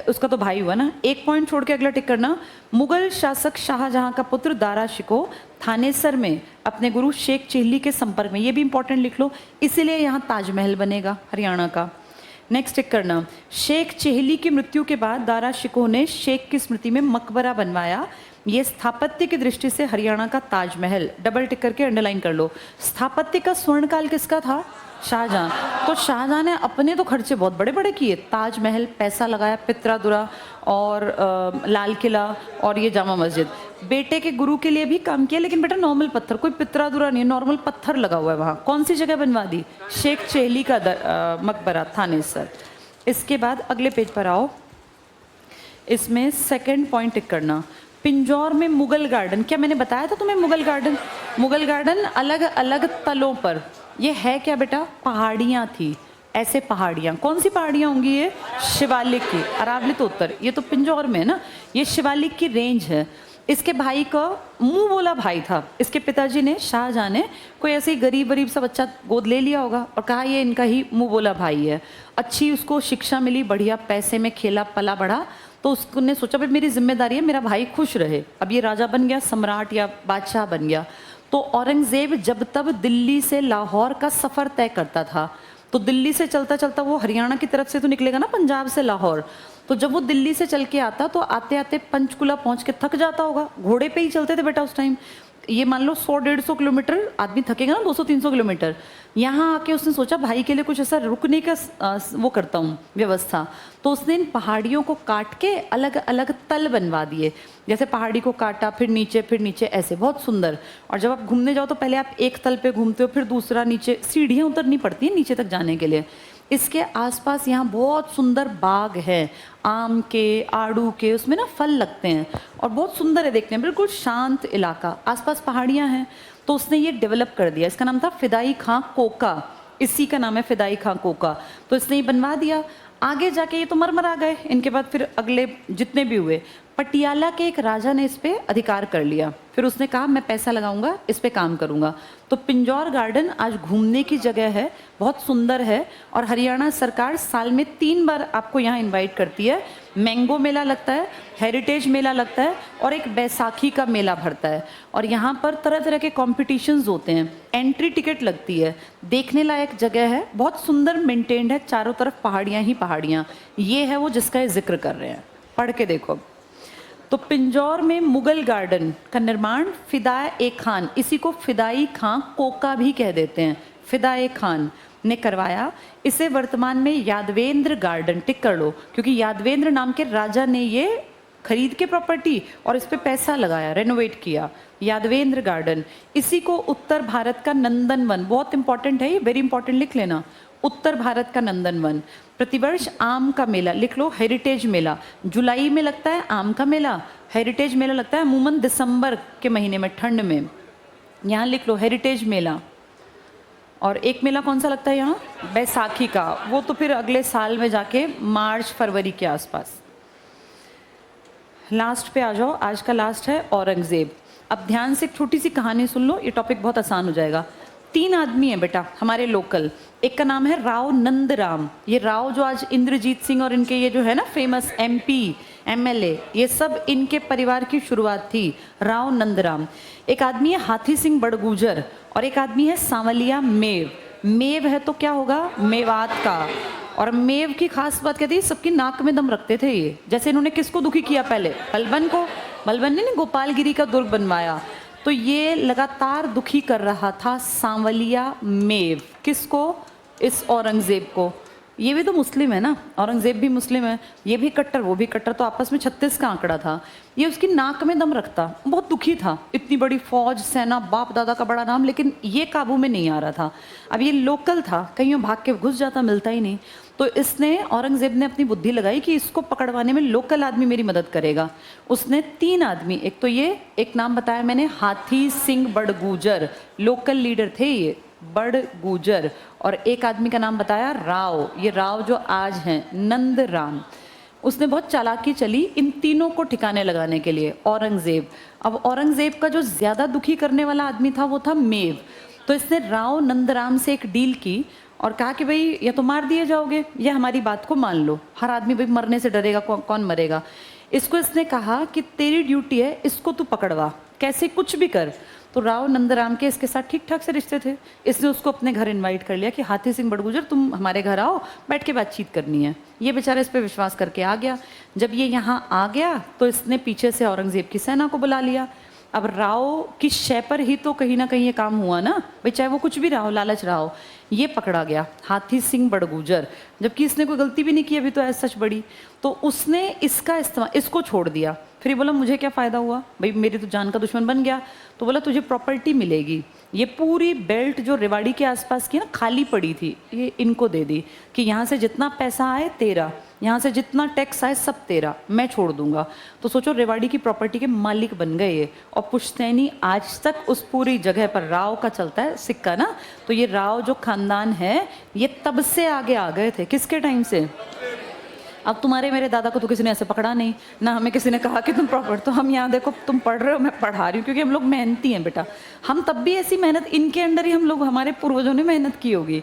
उसका तो भाई हुआ ना। एक पॉइंट छोड़ के अगला टिक करना। मुगल शासक शाहजहां का पुत्र दारा शिकोह थानेसर में अपने गुरु शेख चिल्ली के संपर्क में, ये भी इंपॉर्टेंट लिख लो, इसीलिए यहाँ ताजमहल बनेगा हरियाणा का। नेक्स्ट टिक करना। शेख चेहली की मृत्यु के बाद दारा शिकोह ने शेख की स्मृति में मकबरा बनवाया। ये स्थापत्य की दृष्टि से हरियाणा का ताजमहल। डबल टिक करके अंडरलाइन कर लो। स्थापत्य का स्वर्णकाल किसका था? शाहजहां। तो शाहजहां ने अपने तो खर्चे बहुत बड़े बड़े किए, ताजमहल, पैसा लगाया, पित्रादुरा और लाल किला और ये जामा मस्जिद। बेटे के गुरु के लिए भी काम किया, लेकिन बेटा नॉर्मल पत्थर, कोई पित्रादुरा नहीं, नॉर्मल पत्थर लगा हुआ है वहाँ। कौन सी जगह बनवा दी? शेख चेहली का मकबरा थानेसर। इसके बाद अगले पेज पर आओ। इसमें सेकंड पॉइंट टिक करना। पिंजौर में मुगल गार्डन, क्या मैंने बताया था तुम्हें? मुगल गार्डन, मुगल गार्डन अलग अलग तलों पर। ये है क्या बेटा? पहाड़ियाँ थी, ऐसे पहाड़ियाँ। कौन सी पहाड़ियाँ होंगी? ये शिवालिक की, अरावली तो उत्तर, ये तो पिंजौर में है ना। ये शिवालिक की रेंज है। इसके भाई का मुंह बोला भाई था। इसके पिताजी ने, शाहजहां ने, कोई ऐसे ही गरीब गरीब सा बच्चा गोद ले लिया होगा और कहा ये इनका ही मुंह बोला भाई है। अच्छी उसको शिक्षा मिली, बढ़िया पैसे में खेला पला बढ़ा, तो उसने सोचा भाई मेरी जिम्मेदारी है मेरा भाई खुश रहे। अब ये राजा बन गया, सम्राट या बादशाह बन गया। तो औरंगजेब जब तब दिल्ली से लाहौर का सफ़र तय करता था, तो दिल्ली से चलता चलता वो हरियाणा की तरफ से तो निकलेगा ना, पंजाब से लाहौर। तो जब वो दिल्ली से चल के आता तो आते आते पंचकुला पहुंच के थक जाता होगा। घोड़े पे ही चलते थे बेटा उस टाइम। ये मान लो 100-150 किलोमीटर आदमी थकेगा ना, 200-300 किलोमीटर। यहाँ आके उसने सोचा भाई के लिए कुछ ऐसा रुकने का वो करता हूँ व्यवस्था। तो उसने इन पहाड़ियों को काट के अलग अलग तल बनवा दिए। जैसे पहाड़ी को काटा, फिर नीचे, ऐसे बहुत सुंदर। और जब आप घूमने जाओ तो पहले आप एक तल पे घूमते हो, फिर दूसरा नीचे, सीढ़ियाँ उतरनी पड़ती हैं नीचे तक जाने के लिए। इसके आसपास यहाँ बहुत सुंदर बाग है, आम के, आड़ू के, उसमें ना फल लगते हैं और बहुत सुंदर है देखने में, बिल्कुल शांत इलाका, आसपास पहाड़ियाँ हैं। तो उसने ये डेवलप कर दिया। इसका नाम था फिदाई खां कोका, इसी का नाम है फिदाई खां कोका। तो इसने ये बनवा दिया। आगे जाके ये तो मरमरा गए। इनके बाद फिर अगले जितने भी हुए, पटियाला के एक राजा ने इस पे अधिकार कर लिया। फिर उसने कहा मैं पैसा लगाऊंगा, इस पे काम करूंगा। तो पिंजौर गार्डन आज घूमने की जगह है, बहुत सुंदर है। और हरियाणा सरकार साल में 3 बार आपको यहाँ इनवाइट करती है। मैंगो मेला लगता है, हेरिटेज मेला लगता है और एक बैसाखी का मेला भरता है। और यहाँ पर तरह तरह के कॉम्पिटिशन्स होते हैं, एंट्री टिकट लगती है। देखने लायक जगह है, बहुत सुंदर मेंटेन्ड है, चारों तरफ पहाड़ियाँ ही पहाड़ियाँ। ये है वो जिसका ये जिक्र कर रहे हैं, पढ़ के देखो। तो पिंजौर में मुगल गार्डन का निर्माण फिदा-ए खान, इसी को फिदाई खां कोका भी कह देते हैं, फिदा-ए खान ने करवाया। इसे वर्तमान में यादवेंद्र गार्डन, टिक कर लो, क्योंकि यादवेंद्र नाम के राजा ने ये खरीद के प्रॉपर्टी और इस पे पैसा लगाया, रेनोवेट किया। यादवेंद्र गार्डन, इसी को उत्तर भारत का नंदनवन, बहुत इंपॉर्टेंट है ये, वेरी इंपॉर्टेंट, लिख लेना, उत्तर भारत का नंदनवन। प्रतिवर्ष आम का मेला, लिख लो, हेरिटेज मेला, जुलाई में लगता है आम का मेला, हेरिटेज मेला लगता है अमूमन दिसंबर के महीने में, ठंड में। यहाँ लिख लो हेरिटेज मेला। और एक मेला कौन सा लगता है यहाँ, बैसाखी का, वो तो फिर अगले साल में जाके मार्च फरवरी के आसपास। लास्ट पे आ जाओ, आज का लास्ट है औरंगज़ेब। अब ध्यान से एक छोटी सी कहानी सुन लो, ये टॉपिक बहुत आसान हो जाएगा। 3 आदमी हैं बेटा हमारे लोकल। एक का नाम है राव नंदराम। ये राव जो आज इंद्रजीत सिंह और इनके ये जो है ना फेमस MP MLA, ये सब इनके परिवार की शुरुआत थी, राव नंदराम। एक आदमी है हाथी सिंह बड़गूजर और एक आदमी है सांवलिया मेव। मेव है तो क्या होगा, मेवात का। और मेव की खास बात क्या थी, सबकी नाक में दम रखते थे ये। जैसे इन्होंने किसको दुखी किया पहले, बलबन को। बलबन ने गोपालगिरी का दुर्ग बनवाया, तो ये लगातार दुखी कर रहा था सांवलिया मेव। किसको, इस औरंगज़ेब को। ये भी तो मुस्लिम है ना, औरंगज़ेब भी मुस्लिम है, ये भी कट्टर वो भी कट्टर, तो आपस में 36 का आंकड़ा था। ये उसकी नाक में दम रखता, बहुत दुखी था। इतनी बड़ी फौज, सेना, बाप दादा का बड़ा नाम, लेकिन ये काबू में नहीं आ रहा था। अब ये लोकल था, कहीं भाग के घुस जाता, मिलता ही नहीं। तो इसने, औरंगज़ेब ने अपनी बुद्धि लगाई कि इसको पकड़वाने में लोकल आदमी मेरी मदद करेगा। उसने 3 आदमी, एक तो ये, एक नाम बताया मैंने हाथी सिंह बड़गूजर, लोकल लीडर थे ये, बड़गूजर। और एक आदमी का नाम बताया राव, ये राव जो आज हैं नंदराम। उसने बहुत चालाकी चली इन तीनों को ठिकाने लगाने के लिए, औरंगज़ेब। अब औरंगज़ेब का जो ज़्यादा दुखी करने वाला आदमी था वो था मेव। तो इसने राव नंदराम से एक डील की और कहा कि भाई या तो मार दिए जाओगे या हमारी बात को मान लो। हर आदमी भाई मरने से डरेगा, कौन मरेगा। इसको इसने कहा कि तेरी ड्यूटी है, इसको तू पकड़वा, कैसे कुछ भी कर। तो राव नंदराम के इसके साथ ठीक ठाक से रिश्ते थे। इसने उसको अपने घर इनवाइट कर लिया कि हाथी सिंह बड़गूजर तुम हमारे घर आओ, बैठ के बातचीत करनी है। ये बेचारा इस पर विश्वास करके आ गया। जब ये यहाँ आ गया तो इसने पीछे से औरंगज़ेब की सेना को बुला लिया। अब राव की शय पर ही तो कहीं ना कहीं ये काम हुआ ना भाई, चाहे वो कुछ भी रहा हो, लालच रहा हो। ये पकड़ा गया हाथी सिंह बड़गूजर, जबकि इसने कोई गलती भी नहीं की अभी तो ऐसा सच बड़ी। तो उसने इसका इस्तेमाल, इसको छोड़ दिया। फिर ये बोला मुझे क्या फ़ायदा हुआ भाई, मेरी तो जान का दुश्मन बन गया। तो बोला तुझे प्रॉपर्टी मिलेगी, ये पूरी बेल्ट जो रेवाड़ी के आसपास की ना खाली पड़ी थी, ये इनको दे दी कि यहाँ से जितना पैसा आए तेरा, यहाँ से जितना टैक्स आए सब तेरा, मैं छोड़ दूंगा। तो सोचो रेवाड़ी की प्रॉपर्टी के मालिक बन गए ये। और पुश्तैनी आज तक उस पूरी जगह पर राव का चलता है सिक्का ना। तो ये राव जो खानदान है ये तब से आगे आ गए थे, किसके टाइम से। अब तुम्हारे मेरे दादा को तो किसी ने ऐसे पकड़ा नहीं ना, हमें किसी ने कहा कि तुम प्रॉपर, तो हम यहाँ देखो तुम पढ़ रहे हो, मैं पढ़ा रही हूँ, क्योंकि हम लोग मेहनती हैं बेटा। हम तब भी ऐसी मेहनत, इनके अंडर ही हम लोग, हमारे पूर्वजों ने मेहनत की होगी।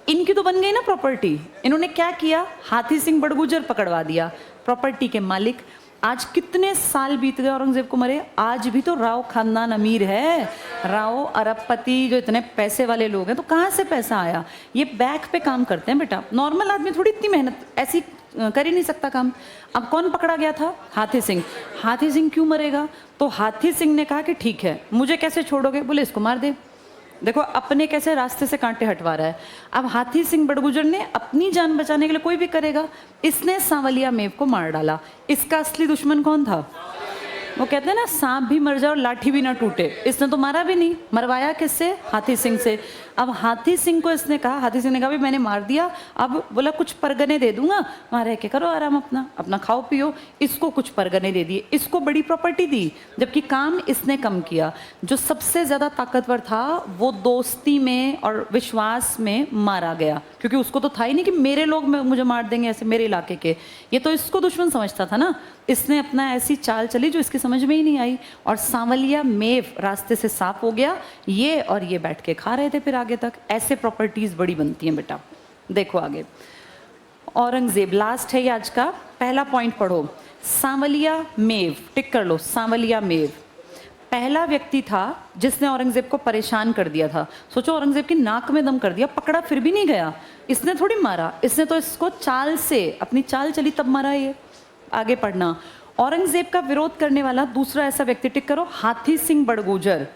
इनकी तो बन गई ना प्रॉपर्टी। इन्होंने क्या किया, हाथी सिंह बड़गूजर पकड़वा दिया, प्रॉपर्टी के मालिक। आज कितने साल बीत गए औरंगज़ेब को मरे, आज भी तो राव खानदान अमीर है। राव अरबपति जो इतने पैसे वाले लोग हैं, तो कहाँ से पैसा आया। ये बैक पे काम करते हैं बेटा, नॉर्मल आदमी थोड़ी इतनी मेहनत ऐसी कर ही नहीं सकता काम। अब कौन पकड़ा गया था, हाथी सिंह। हाथी सिंह क्यों मरेगा, तो हाथी सिंह ने कहा कि ठीक है मुझे कैसे छोड़ोगे, बोले इसको मार दे। देखो अपने कैसे रास्ते से कांटे हटवा रहा है। अब हाथी सिंह बड़गूजर ने अपनी जान बचाने के लिए कोई भी करेगा, इसने सांवलिया मेव को मार डाला। इसका असली दुश्मन कौन था, वो कहते हैं ना सांप भी मर जाए और लाठी भी ना टूटे। इसने तो मारा भी नहीं, मरवाया किससे, हाथी सिंह से। अब हाथी सिंह को इसने कहा, हाथी सिंह ने कहा भाई मैंने मार दिया, अब बोला कुछ परगने दे दूंगा, वहाँ रह के करो आराम, अपना अपना खाओ पियो। इसको कुछ परगने दे दिए, इसको बड़ी प्रॉपर्टी दी, जबकि काम इसने कम किया। जो सबसे ज़्यादा ताकतवर था वो दोस्ती में और विश्वास में मारा गया, क्योंकि उसको तो था ही नहीं कि मेरे लोग मुझे मार देंगे ऐसे, मेरे इलाके के। ये तो इसको दुश्मन समझता था ना। इसने अपना ऐसी चाल चली जो इसकी समझ में ही नहीं आई, और सांवलिया मेव रास्ते से साफ हो गया। ये और ये बैठ के खा रहे थे फिर आगे तक। ऐसे प्रॉपर्टीज बड़ी बनती हैं बेटा। देखो आगे, औरंगजेब लास्ट है ये आज का। पहला पॉइंट पढ़ो, सांवलिया मेव, टिक कर लो, सांवलिया मेव पहला व्यक्ति था जिसने औरंगजेब को परेशान कर दिया था। सोचो औरंगजेब की नाक में दम कर दिया, पकड़ा फिर भी नहीं गया। इसने थोड़ी मारा, इसने तो इसको चाल से, अपनी चाल चली तब मारा। ये आगे पढ़ना, औरंगजेब का विरोध करने वाला दूसरा ऐसा व्यक्ति, टिक करो, हाथी सिंह बड़गूजर,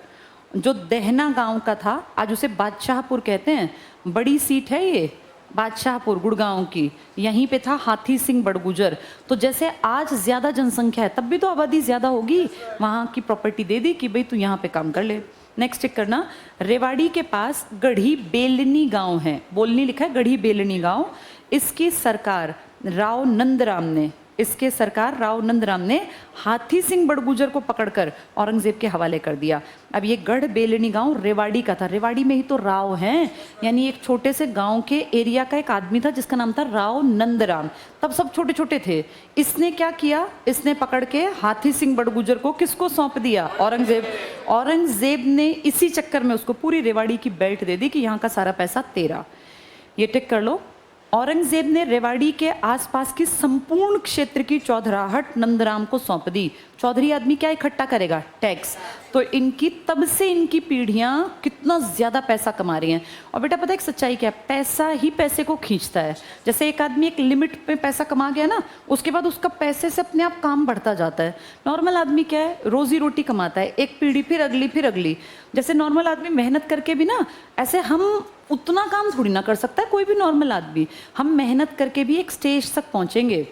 जो देहना गांव का था। आज उसे बादशाहपुर कहते हैं, बड़ी सीट है ये बादशाहपुर गुड़गांव की, यहीं पे था हाथी सिंह बड़गूजर। तो जैसे आज ज़्यादा जनसंख्या है, तब भी तो आबादी ज़्यादा होगी, वहाँ की प्रॉपर्टी दे दी कि भाई तू यहाँ पे काम कर ले। नेक्स्ट टिक करना, रेवाड़ी के पास गढ़ी बेलनी गांव है, बोलनी लिखा है, गढ़ी बेलनी गांव। इसकी सरकार राव नंदराम ने इसके सरकार राव नंदराम ने हाथी सिंह बड़गुजर को पकड़कर औरंगजेब के हवाले कर दिया। अब ये गढ़ बेलनी गांव रेवाड़ी का था, रेवाड़ी में ही तो राव हैं, यानी एक छोटे से गांव के एरिया का एक आदमी था जिसका नाम था राव नंदराम। तब सब छोटे छोटे थे। इसने क्या किया, इसने पकड़ के हाथी सिंह बड़गुजर को किसको सौंप दिया, औरंगजेब। औरंगजेब ने इसी चक्कर में उसको पूरी रेवाड़ी की बेल्ट दे दी कि यहाँ का सारा पैसा तेरा। ये टिक कर लो। औरंगजेब ने रेवाड़ी के आसपास की संपूर्ण क्षेत्र की चौधराहट नंदराम को सौंप दी। चौधरी आदमी क्या इकट्ठा करेगा, टैक्स। तो इनकी तब से इनकी पीढ़ियां कितना ज्यादा पैसा कमा रही हैं। और बेटा पता है एक सच्चाई क्या है, पैसा ही पैसे को खींचता है। जैसे एक आदमी एक लिमिट पे पैसा कमा गया ना, उसके बाद उसका पैसे से अपने आप काम बढ़ता जाता है। नॉर्मल आदमी क्या है, रोजी रोटी कमाता है, एक पीढ़ी फिर अगली फिर अगली। जैसे नॉर्मल आदमी मेहनत करके भी ना, ऐसे हम उतना काम थोड़ी ना कर सकता है कोई भी नॉर्मल आदमी। हम मेहनत करके भी एक स्टेज तक पहुंचेंगे,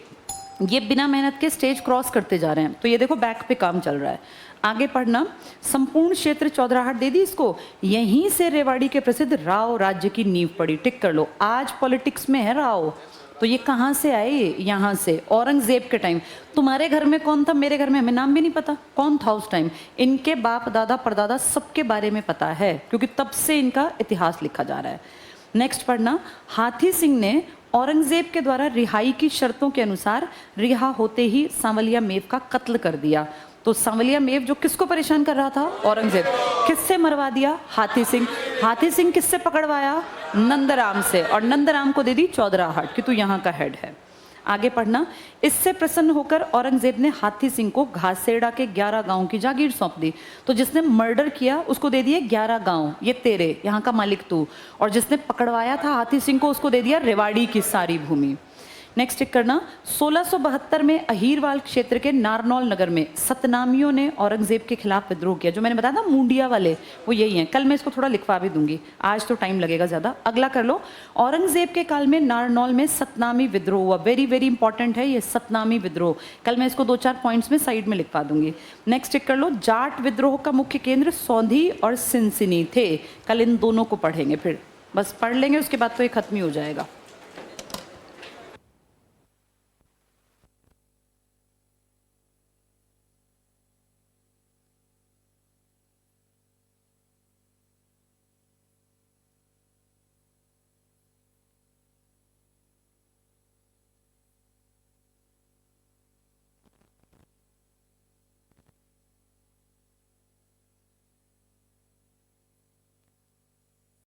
ये बिना मेहनत के स्टेज क्रॉस करते जा रहे हैं। तो ये देखो बैक पे काम चल रहा है। आगे पढ़ना, संपूर्ण क्षेत्र चौधराहट दे दी इसको। यहीं से रेवाड़ी के प्रसिद्ध राव राज्य की नींव पड़ी। टिक कर लो। आज पॉलिटिक्स में है राव, तो ये कहाँ से आए, यहाँ से, औरंगजेब के टाइम। तुम्हारे घर में कौन था, मेरे घर में हमें नाम भी नहीं पता कौन था उस टाइम। इनके बाप दादा परदादा सबके बारे में पता है, क्योंकि तब से इनका इतिहास लिखा जा रहा है। नेक्स्ट पढ़ना, हाथी सिंह ने औरंगजेब के द्वारा रिहाई की शर्तों के अनुसार रिहा होते ही सांवलिया मेव का कत्ल कर दिया। तो सांवलिया मेव जो किसको परेशान कर रहा था, औरंगजेब, किससे मरवा दिया, हाथी सिंह। हाथी सिंह किससे पकड़वाया, नंदराम से, और नंदराम को दे दी चौधराहट कि तू यहाँ का हेड है। आगे पढ़ना, इससे प्रसन्न होकर औरंगजेब ने हाथी सिंह को घासेड़ा के 11 गांव की जागीर सौंप दी। तो जिसने मर्डर किया उसको दे दिए 11 गांव, ये तेरे, यहाँ का मालिक तू। और जिसने पकड़वाया था हाथी सिंह को, उसको दे दिया रेवाड़ी की सारी भूमि। नेक्स्ट टिक करना, 1672 में अहीरवाल क्षेत्र के नारनौल नगर में सतनामियों ने औरंगजेब के खिलाफ विद्रोह किया। जो मैंने बताया था मुंडिया वाले, वो यही हैं। कल मैं इसको थोड़ा लिखवा भी दूंगी, आज तो टाइम लगेगा ज़्यादा। अगला कर लो, औरंगजेब के काल में नारनौल में सतनामी विद्रोह हुआ। वेरी वेरी इंपॉर्टेंट है ये सतनामी विद्रोह। कल मैं इसको 2-4 पॉइंट्स में साइड में लिखवा दूंगी। नेक्स्ट टिक कर लो, जाट विद्रोह का मुख्य केंद्र सौंधी और सिनसिनी थे। कल इन दोनों को पढ़ेंगे, फिर बस पढ़ लेंगे, उसके बाद तो ये खत्म ही हो जाएगा।